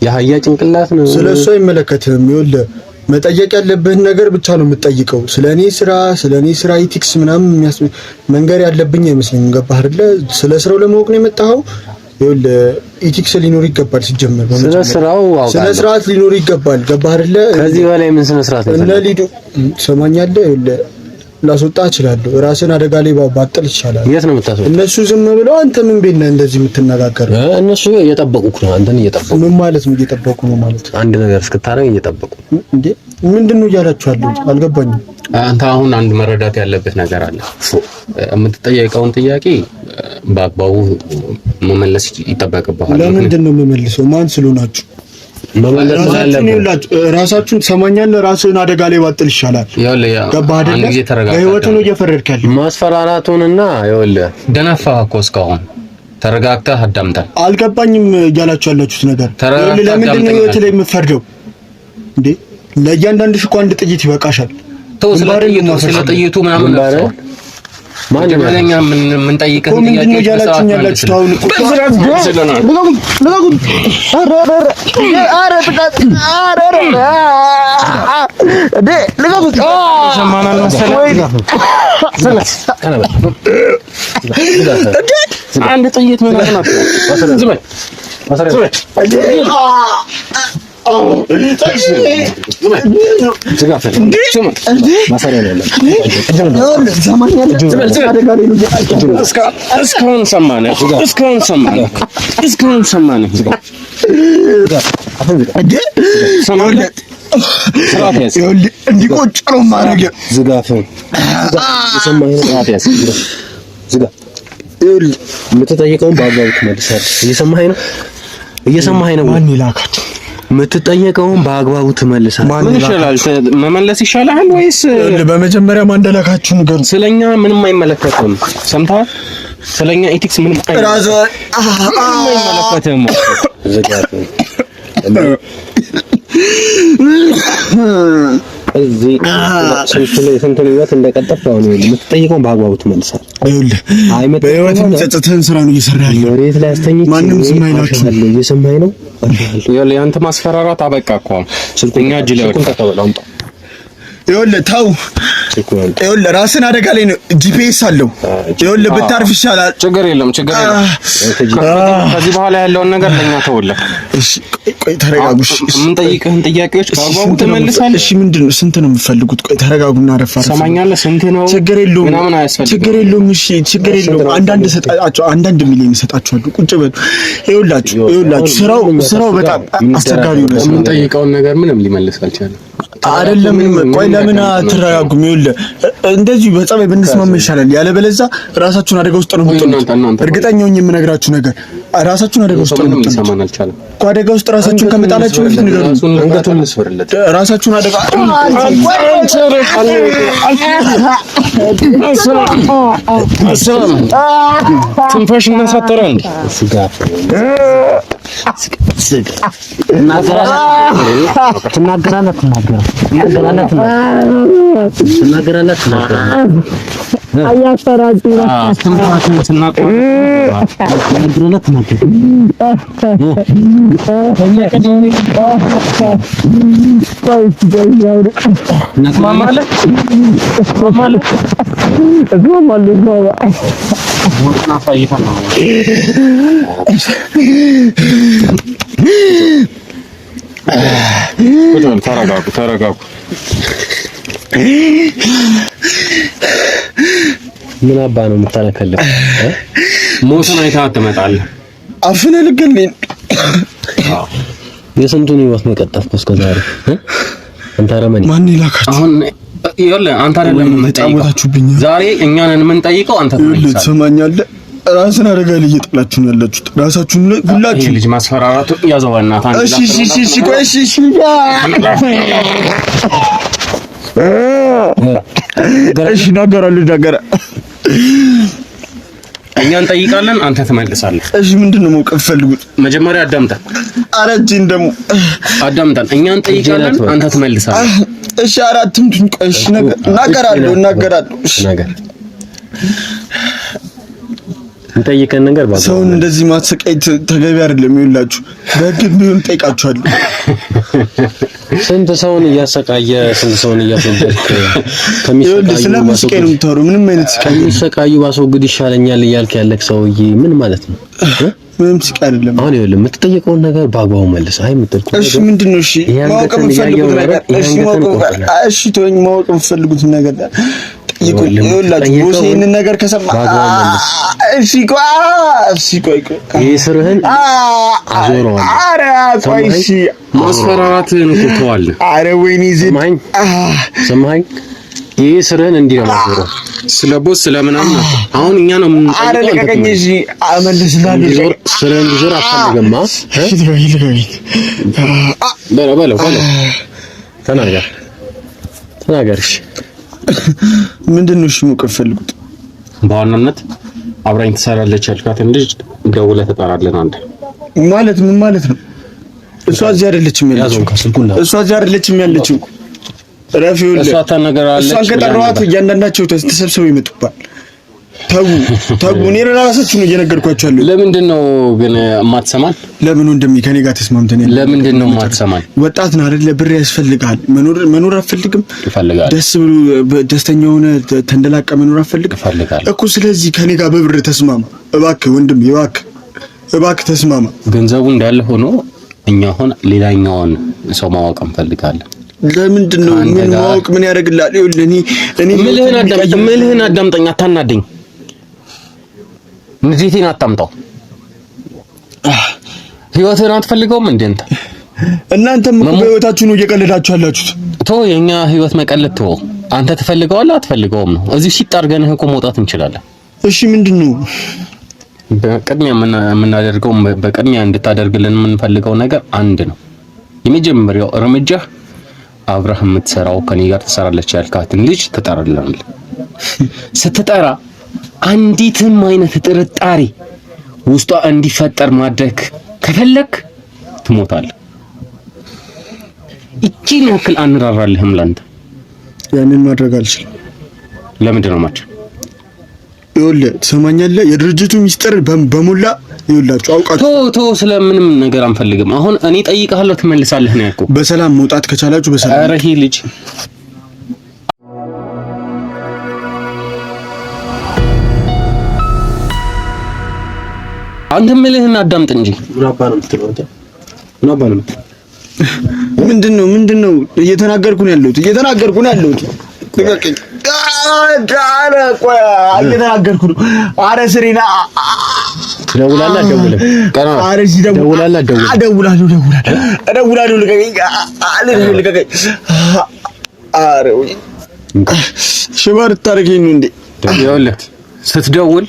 የአህያ ጭንቅላት ነው። ስለሱ አይመለከትም። ይኸውልህ መጠየቅ ያለብህን ነገር ብቻ ነው የምትጠይቀው። ስለኔ ስራ ኢቲክስ ምናምን መንገር ያለብኝ አይመስለኝም። ገባህ አይደለ? ስለ ስራው ለማወቅ ነው የመጣኸው። ይኸውልህ ኢቲክስ ሊኖር ይገባል። ሲጀመር ስለ ስርዓት ሊኖር ይገባል። ገባህ አይደለ? ከዚህ በላይ ምን ስነ ስርዓት ነው? እነ ሊዱ ሰማኛለህ። ይኸውልህ ላስወጣ እችላለሁ። ራስን አደጋ ላይ ባጥል ይቻላል። የት ነው የምታስወጣው? እነሱ ዝም ብለው አንተ ምን ቤት ነህ እንደዚህ የምትነጋገር? እነሱ እየጠበቁክ ነው። አንተን እየጠበቁ ምን ማለት ነው? እየጠበቁ ነው ማለት አንድ ነገር እስክታረግ እየጠበቁ እንዴ? ምንድነው እያላችሁ ያሉት? አልገባኝም። አንተ አሁን አንድ መረዳት ያለበት ነገር አለ። የምትጠየቀውን ጥያቄ በአግባቡ መመለስ ይጠበቅብሃል። ለምንድን ነው የምመልሰው? ማን ስለሆናችሁ መመለስ ስላለበት ራሳችሁን ትሰማኛለህ። ራስህን አደጋ ላይ ባጥል ይሻላል። ገባህ አይደል? በህይወቱ ነው እየፈረድክ ያለው። ማስፈራራቱንና ይኸውልህ ደነፋህ እኮ እስካሁን ተረጋግተህ አዳምጠህ። አልገባኝም እያላችሁ ያላችሁት ነገር። ለምንድን ነው ህይወት ላይ የምትፈርደው እንዴ? ለእያንዳንድሽ እኮ አንድ ጥይት ይበቃሻል። ተው ስለ ጥይቱ ምናምን ነው ማን ማለኛ ምን ጠይቀህ አንድ ጥይት ምናምን እስካሁን ሰማነህ። እንዲቆጭ ነው ማረግ። የምትጠይቀውን በአግባቡ ትመልሳለህ። እየሰማኸኝ ነው? ማን ይላካችሁ? የምትጠየቀውን በአግባቡ ትመልሳለህ። ምን ይሻላል? መመለስ ይሻላል ወይስ በመጀመሪያ ማን እንደላካችሁ ንገሩ። ስለኛ ምንም አይመለከትም። ሰምተሃል? ስለኛ ኢቲክስ ምንም አይመለከትም። እዚህ ስንት ህይወት እንደቀጠፍ ነው የምትጠይቀውን በአግባቡ ትመልሳለህ። ይኸውልህ በህይወት የምትጸጸትህን ስራ ነው እየሰራ ያለው። መሬት ላይ አስተኝቼ ማንም ዝም አይላችሁ። እየሰማኸኝ ነው? ይኸውልህ ያንተ ማስፈራራት አበቃ እኮ። ስልኩኛ እጅ ላይ ወጣ። ይኸውልህ ተው፣ ይኸውልህ ራስን አደጋ ላይ ነው። ጂፒኤስ አለው። ይኸውልህ ብታርፍ ይሻላል። ችግር የለም። ከዚህ በኋላ ያለውን ነገር ለኛ ተውልህ። እሺ ቆይ ተረጋጉ። የምንጠይቅህን ጥያቄዎች በአግባቡ ትመልሳለህ። እሺ ምንድን ነው? ስንት ነው የምትፈልጉት? ቆይ ተረጋጉና አረፋ። ሰማኛለህ? ስንት ነው? ችግር የለውም። ችግር የለውም። እሺ ችግር የለውም። አንዳንድ ሚሊዮን እሰጣችኋለሁ። ቁጭ በሉ። ይኸውላችሁ ስራው በጣም አስቸጋሪ ነው። የምንጠይቀውን ነገር ምንም ሊመልስ አልቻለም። አይደለም ቆይ ለምን አትረጋጉም? ይኸውልህ እንደዚህ በጸባይ ብንስማማ ይሻላል። ያለበለዚያ ራሳችሁን አደጋ ውስጥ ነው የምትጥሉት። እርግጠኛ ሆኜ የምነግራችሁ ነገር ራሳችሁን አደጋ ውስጥ ነው የምትጥሉት። አደጋ ውስጥ ራሳችሁን ከመጣላችሁ በፊት ንገሩኝ። ራሳችሁን አደጋ ትንፋሽ እናሳጠረ እንዴ ትናገራለህ ተረጋጉ። ምን አባ ነው የምታለከለው? ሞትን አይተህ ትመጣለህ። አፍነህ ልገለኝ። የስንቱን ህይወት መቀጠፍኩ እስከዛሬ አንተ አረመኔ። ማን ይላካችሁ? አሁን ይኸውልህ አንተ አይደለም የምትጠይቀው። ዛሬ እኛን የምንጠይቀው አንተ ትመልሳለህ። ትሰማኛለህ? ራስን አደጋ ላይ እየጣላችሁ ነው ያላችሁት። ራሳችሁን ሁላችሁ ልጅ ማስፈራራቱ ያዘው በእናትህ። እሺ ቆይ እሺ ናገራለሁ። እኛ እንጠይቃለን፣ አንተ ትመልሳለህ። እሺ ምንድነው መውቀፍ ፈልጉት? መጀመሪያ አዳምጠን። ኧረ እጂን ደግሞ አዳምጠን። እኛ እንጠይቃለን፣ አንተ ትመልሳለህ። እሺ አራትም ቆይ እሺ እናገራለሁ። እሺ ነገር እንጠይቀን ነገር ባባ ሰውን እንደዚህ ማሰቃየት ተገቢ አይደለም። ይኸውላችሁ በህግ ቢሆን ጠይቃችኋለሁ። ስንት ሰውን እያሰቃየ ስንት ሰውን እያስወገድክ ስለምስቀኝ ነው የምታወሩ። ምንም አይነት ስቃይ ከሚሰቃዩ ባስወግድ ይሻለኛል እያልክ ያለክ ሰውዬ ምን ማለት ነው? ምንም ስቃይ አይደለም። አሁን ይኸውልህ የምትጠይቀውን ነገር በአግባቡ መልስ። አይ የምትጠይቀው እሺ ምንድነው? እሺ ማወቅ የምትፈልጉት ነገር እሺ ተወኝ። ማወቅ የምትፈልጉት ነገር ይኸውላችሁ ቦስ ይሄንን ነገር ከሰማ እሺ ቆይ ይስርህን አዞረዋለሁ። ኧረ ቆይ እሺ ማስፈራራትህን እኮ ተዋለህ። ኧረ ወይኔ ሰማኸኝ? ይስርህን እንዲህ ነው አዞረው። ስለ ቦስ ስለምናምን አሁን እኛ ነው የምንጠይቀው። ኧረ ልቀቀኝ። እሺ አመልስልሃለሁ። ስርህን እንዲዞር አትፈልግማ? በለው ተናገር። እሺ ምንድነው? እሺ መውቀፍ ፈልጉት። በዋናነት አብራኝ ትሰራለች ያልካትን ልጅ ደውለህ ትጠራለህ። አንተ ማለት ምን ማለት ነው? እሷ እዚህ አይደለችም ያለችው። ረፊው እሷ ታነገራለች። እሷን ከጠራኋት እያንዳንዳቸው ተሰብስበው ይመጡባል። ተው እኔ ራሳችሁ ነው እየነገርኳችሁ ያለው። ለምንድን ነው ግን የማትሰማን? ለምን ወንድሜ ከኔ ጋር ተስማምተን ያለው? ለምንድን ነው የማትሰማን? ወጣት ነህ አይደል? ብር ያስፈልጋል። መኖር አትፈልግም? ይፈልጋል። ደስ ብሎ ደስተኛ ሆነ ተንደላቀ መኖር አትፈልግም እኮ። ስለዚህ ከኔ ጋር በብር ተስማማ እባክህ ወንድሜ፣ እባክህ ተስማማ። ገንዘቡ እንዳለ ሆኖ እኛ አሁን ሌላኛውን ሰው ማወቅ እንፈልጋለን። ለምንድን ነው ምን ማወቅ ምን ያደርግልሃል? ይኸውልህ እኔ ምልህን አዳምጠኝ፣ አታናደኝ። ንዴቴን አታምጣው። ህይወትህን አትፈልገውም እንዴ አንተ? እናንተም በህይወታችሁ ነው እየቀለዳችሁ ያላችሁት። የኛ ህይወት መቀለድ አንተ ትፈልገዋለህ አትፈልገውም ነው። እዚህ ሲጣርገንህ እኮ መውጣት እንችላለን። እሺ ምንድነው በቅድሚያ የምናደርገው? በቅድሚያ እንድታደርግልን የምንፈልገው ነገር አንድ ነው። የመጀመሪያው እርምጃ አብረህ የምትሰራው ከኔ ጋር ትሰራለች ያልካትን ልጅ ትጠራለህ። ስትጠራ አንዲትም አይነት ጥርጣሬ ውስጧ እንዲፈጠር ማድረግ ከፈለክ ትሞታለህ። እቺን ያክል አንራራልህም ላንተ። ያንን ማድረግ አልችልም። ለምንድን ነው ማለት? ይኸውልህ ትሰማኛለህ? የድርጅቱ ሚስጥር በሞላ ይኸውላችሁ አውቃችሁ ስለምንም ነገር አንፈልግም። አሁን እኔ ጠይቃለሁ ትመልሳለህ ነው ያልኩህ። በሰላም መውጣት ከቻላችሁ በሰላም። ኧረ ይሄ ልጅ አንተ ምልህን አዳምጥ እንጂ ምን አባ ነው የምትለው አንተ? ምን አባ ነው የምትለው? ምንድነው እየተናገርኩ ነው ያለሁት ልቀቀኝ። ዳረ ቆይ እየተናገርኩ ነው። ኧረ ስሪና ትደውላለህ አትደውልም? ቀና ኧረ እዚህ ደውላለህ አትደውልም? እደውላለሁ ልቀቀኝ። ኧረ ወይ ሽባር ታረገኝ ነው እንዴ? ይኸውልህ ስትደውል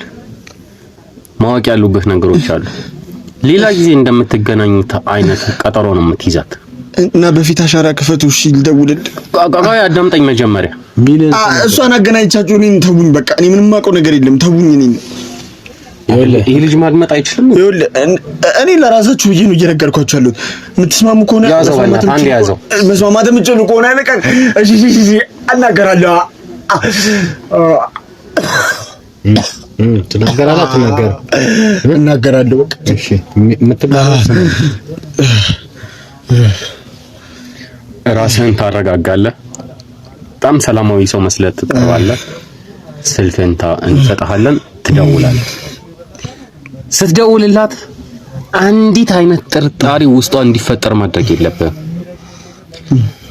ማወቅ ያሉበት ነገሮች አሉ። ሌላ ጊዜ እንደምትገናኙት አይነት ቀጠሮ ነው የምትይዛት እና በፊት አሻራ ክፈቱ። እሺ ልደውልልህ። ቆይ አዳምጠኝ መጀመሪያ። እሷን አገናኝቻችሁ እኔን ተውኝ። በቃ እኔ ምንም የማውቀው ነገር የለም። ተውኝ። ይኸውልህ ይሄ ልጅ ማድመጥ አይችልም። ይኸውልህ እኔ ለራሳችሁ ብዬ ነው እየነገርኳችሁ ያለሁት። የምትስማሙ ከሆነ ያዘው መስማማት የምትችሉ ከሆነ ልቀቅ። እሺ አናገራለሁ። ትናገራለህ አትናገርም? እናገራለሁ። በቃ እሺ የምትባለው ራስህን ታረጋጋለህ። በጣም ሰላማዊ ሰው መስለህ ትቀርባለህ። ስልክህን እንሰጥሃለን፣ ትደውላለህ። ስትደውልላት አንዲት አይነት ጥርጣሬ ውስጧ እንዲፈጠር ማድረግ የለብህም።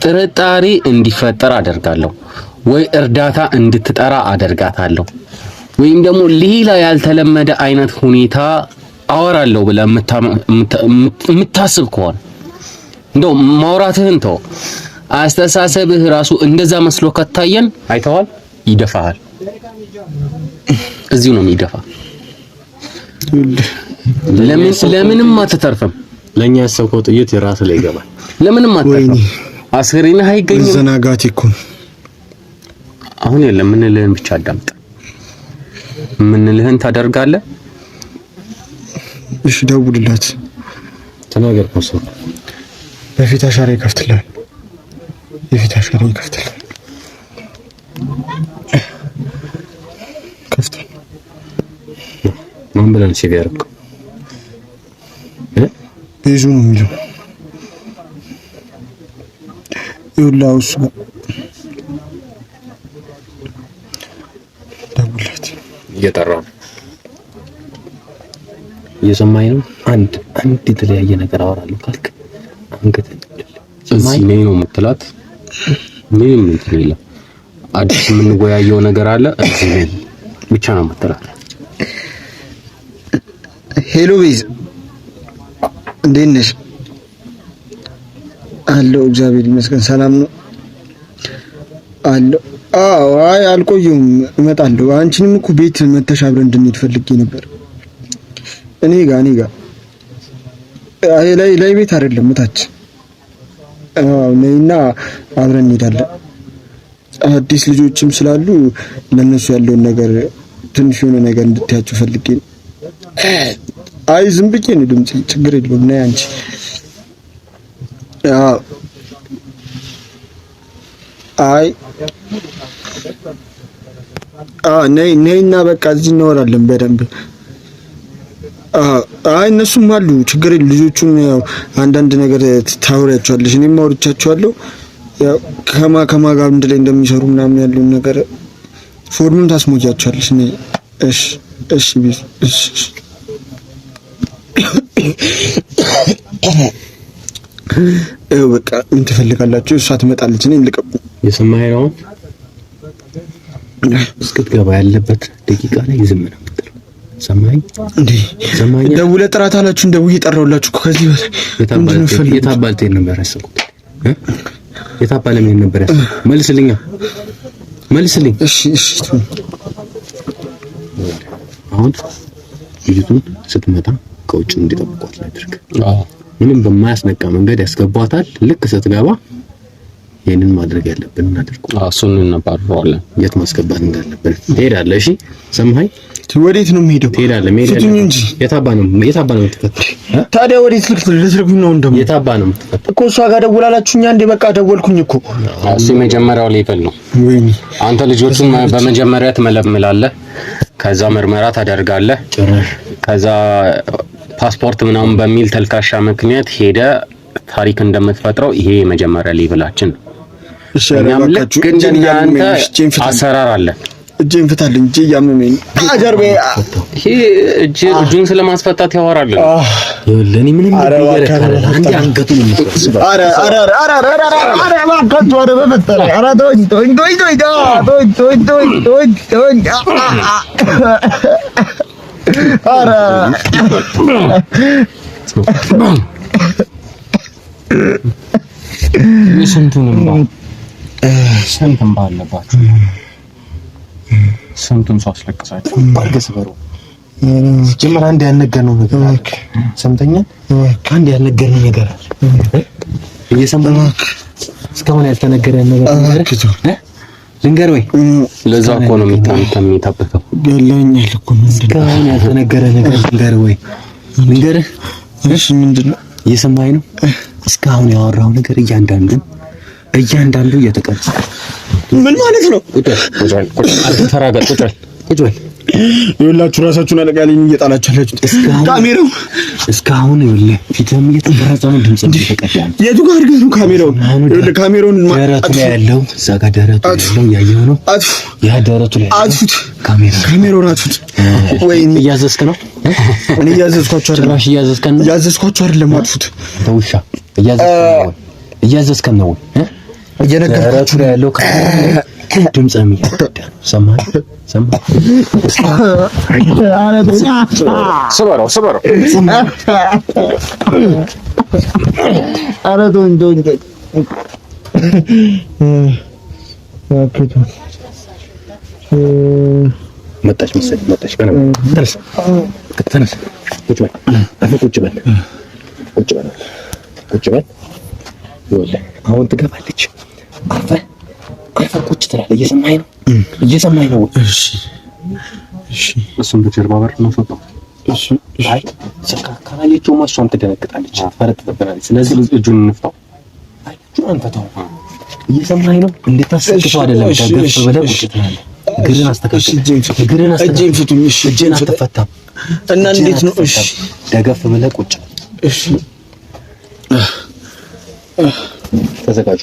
ጥርጣሬ እንዲፈጠር አደርጋለሁ ወይ እርዳታ እንድትጠራ አደርጋታለሁ ወይም ደግሞ ሌላ ያልተለመደ አይነት ሁኔታ አወራለሁ ብለህ የምታስብ ከሆነ እንደው ማውራትህን ተው፣ አስተሳሰብህ ራሱ እንደዛ መስሎ ከታየን አይተዋል፣ ይደፋሃል። እዚሁ ነው የሚደፋ። ለምንም አትተርፍም። ለኛ ያሰብከው ጥይት የራስ ላይ ይገባል። ለምንም አትተርፍም። አስሪና አይገኝም። ዘናጋት እኮ አሁን የለም። ምንልህን ብቻ አዳምጥ። ምንልህን ታደርጋለህ። እሺ ደውልላት። ተናገር ኮሶ በፊት አሻራ ይከፍትልሃል። የፊት አሻራ ይከፍትልሃል። ከፍተህ ማን ብለን ሴቭ ያደረገው ቤዙ ነው የሚለው ይውላውስ ደውልላት። እየጠራው እየሰማኝ ነው። አንድ የተለያየ ነገር አወራለሁ ካልክ አንገት እዚህ ነኝ ነው የምትላት። ምንም እንትን የለም። አዲስ የምንወያየው ነገር አለ እዚህ ነኝ ብቻ ነው የምትላት። ሄሎ ቤዝ እንዴት ነሽ? አለሁ እግዚአብሔር ይመስገን ሰላም ነው አለሁ። አይ አልቆየሁም እመጣለሁ። አንቺንም እኮ ቤት መተሽ አብረን እንድንሄድ ፈልጌ ነበር። እኔ ጋር ላይ ቤት አይደለም እታች። ነይና አብረን እንሄዳለን። አዲስ ልጆችም ስላሉ ለነሱ ያለውን ነገር ትንሽ የሆነ ነገር እንድታያቸው ፈልጌ ነው። አይ ዝም ብዬ ነው ድምጽ ችግር የለውም። ነይ አንቺ። ነይና በቃ እዚህ እናወራለን በደንብ። እነሱም አሉ ችግር የለም። ልጆቹም ያው አንዳንድ ነገር ታወሪያቸዋለሽ፣ እኔም አውርቻቸዋለሁ። ያው ከማ ጋር አንድ ላይ እንደሚሰሩ ምናምን ያለውን ነገር ፎርሙን ታስሞጃቸዋለሽ። ነይ እሺ ቢስ እሺ በቃ ምን ትፈልጋላችሁ? እሷ ትመጣለች። እኔ ልቀቁ። የሰማኸኝ ነው። እስክትገባ ያለበት ደቂቃ ላይ ዝም ነው የምትለው። ሰማኸኝ እንዴ? ሰማኸኝ። ደውለህ ጥራት አላችሁ። ደውዬ ጠራሁላችሁ እኮ ከዚህ የታባልቴ ነበር ያሰብኩት። የታባለም ነበር ያሰብኩት። መልስልኝ። እሺ አሁን ልጅቱን ስትመጣ ከውጭ እንዲጠብቋት ላድርግ። ምንም በማያስነቃ መንገድ ያስገቧታል። ልክ ስትገባ ይሄንን ማድረግ ያለብን እናድርግ። እሱን እናባርረዋለን። የት ማስገባት እንዳለብን ትሄዳለህ። እሺ ሰማኸኝ? ወዴት ነው የምሄደው? ትሄዳለህ እንጂ የታባ ነው የምትፈትሽ? ታዲያ ወዴት ልትልኩኝ ነው? እንደውም የታባ ነው የምትፈትሽ እኮ እሷ ጋር ደውላላችሁኛ እንዴ? በቃ ደወልኩኝ እኮ። እሱ የመጀመሪያው ሌቭል ነው። ወይኔ አንተ ልጆቹን በመጀመሪያ ትመለምላለህ፣ ከዛ ምርመራ ታደርጋለህ፣ ከዛ ፓስፖርት ምናምን በሚል ተልካሻ ምክንያት ሄደ ታሪክ እንደምትፈጥረው ይሄ የመጀመሪያ ሌቭላችን ነው። እኛም ልክ እንደናንተ አሰራር አለ። እጄን ፍታልኝ፣ እጄ እያመመኝ አጀርቤ። ይሄ እጁን ስለማስፈታት ያወራል። ለኔ ምንም ነገር ካለ አንዴ አንገቱን ይመስል አረ ማካቱ አረ በፈጠረ አረ ቶኝ አረ ስንቱን ባለባችሁ ስንቱን ሰው አስለቅሳችሁ ባልገስበሩ ጀመር። አንድ ያልነገርነው ነገር አለ። ሰምተኛል። አንድ ያልነገርነው ነገር አለ። እየሰማህ እስካሁን ያልተነገረ ነገር ልንገር ወይ? ለዛ እኮ ነው የሚታበተው። ገለኛል እኮ እስካሁን ያልተነገረ ነገር ልንገር ወይ? ልንገርህ። እሺ ምንድነው? እየሰማኸኝ ነው? እስካሁን ያወራው ነገር እያንዳንዱ እየተቀረጸ ምን ማለት ነው? ቁጭ በል ይኸውላችሁ ራሳችሁን አለቃልኝ እየጣላችኋላችሁ። ካሜራው እስካሁን ይኸውልህ ፊትህም እየተበረጸ ነው፣ ድምጽም እየተቀዳ ነው። የቱ ጋር አድርገህ ነው ካሜራውን? ይኸውልህ ካሜራውን ደረቱ ላይ ያለው እዛ ጋር ደረቱ ያለው ያየኸው ነው። ያ ደረቱ ላይ አጥፉት፣ ካሜራውን አጥፉት። ወይኔ እያዘዝክ ነው? እኔ እያዘዝኳችሁ አይደለም። ጭራሽ እያዘዝኳችሁ አይደለም። አጥፉት። ተውሻ እያዘዝከን ነው እየነገርኳችሁ ላይ ያለው ድምጽም እየተቀዳ ነው። ሰማህ? ስበረው ኧረ ተወኝ መጣች መሰለኝ። ተነስ ቁጭ በል ይኸውልህ አሁን ትገባለች። አርፈህ ቁጭ ትላለህ። እየሰማኸኝ ነው? እሺ እሱም በጀርባ በር ነው ፈጣው። አይ ካላየችውማ እሷም ትደነግጣለች፣ ፈረጥጥብናለች። ስለዚህ እጁን እንፍታው። አይ እጁን አንፈታው። እየሰማኸኝ ነው? እንድታስቀቅተው አይደለም። ደገፍ ብለህ ቁጭ ትላለህ። እግርህን አስተካክል። እጄን ፍቱኝ። እሺ እጄን አትፈታም እና እንዴት ነው? እሺ ደገፍ ብለህ ቁጭ። እሺ ተዘጋጁ።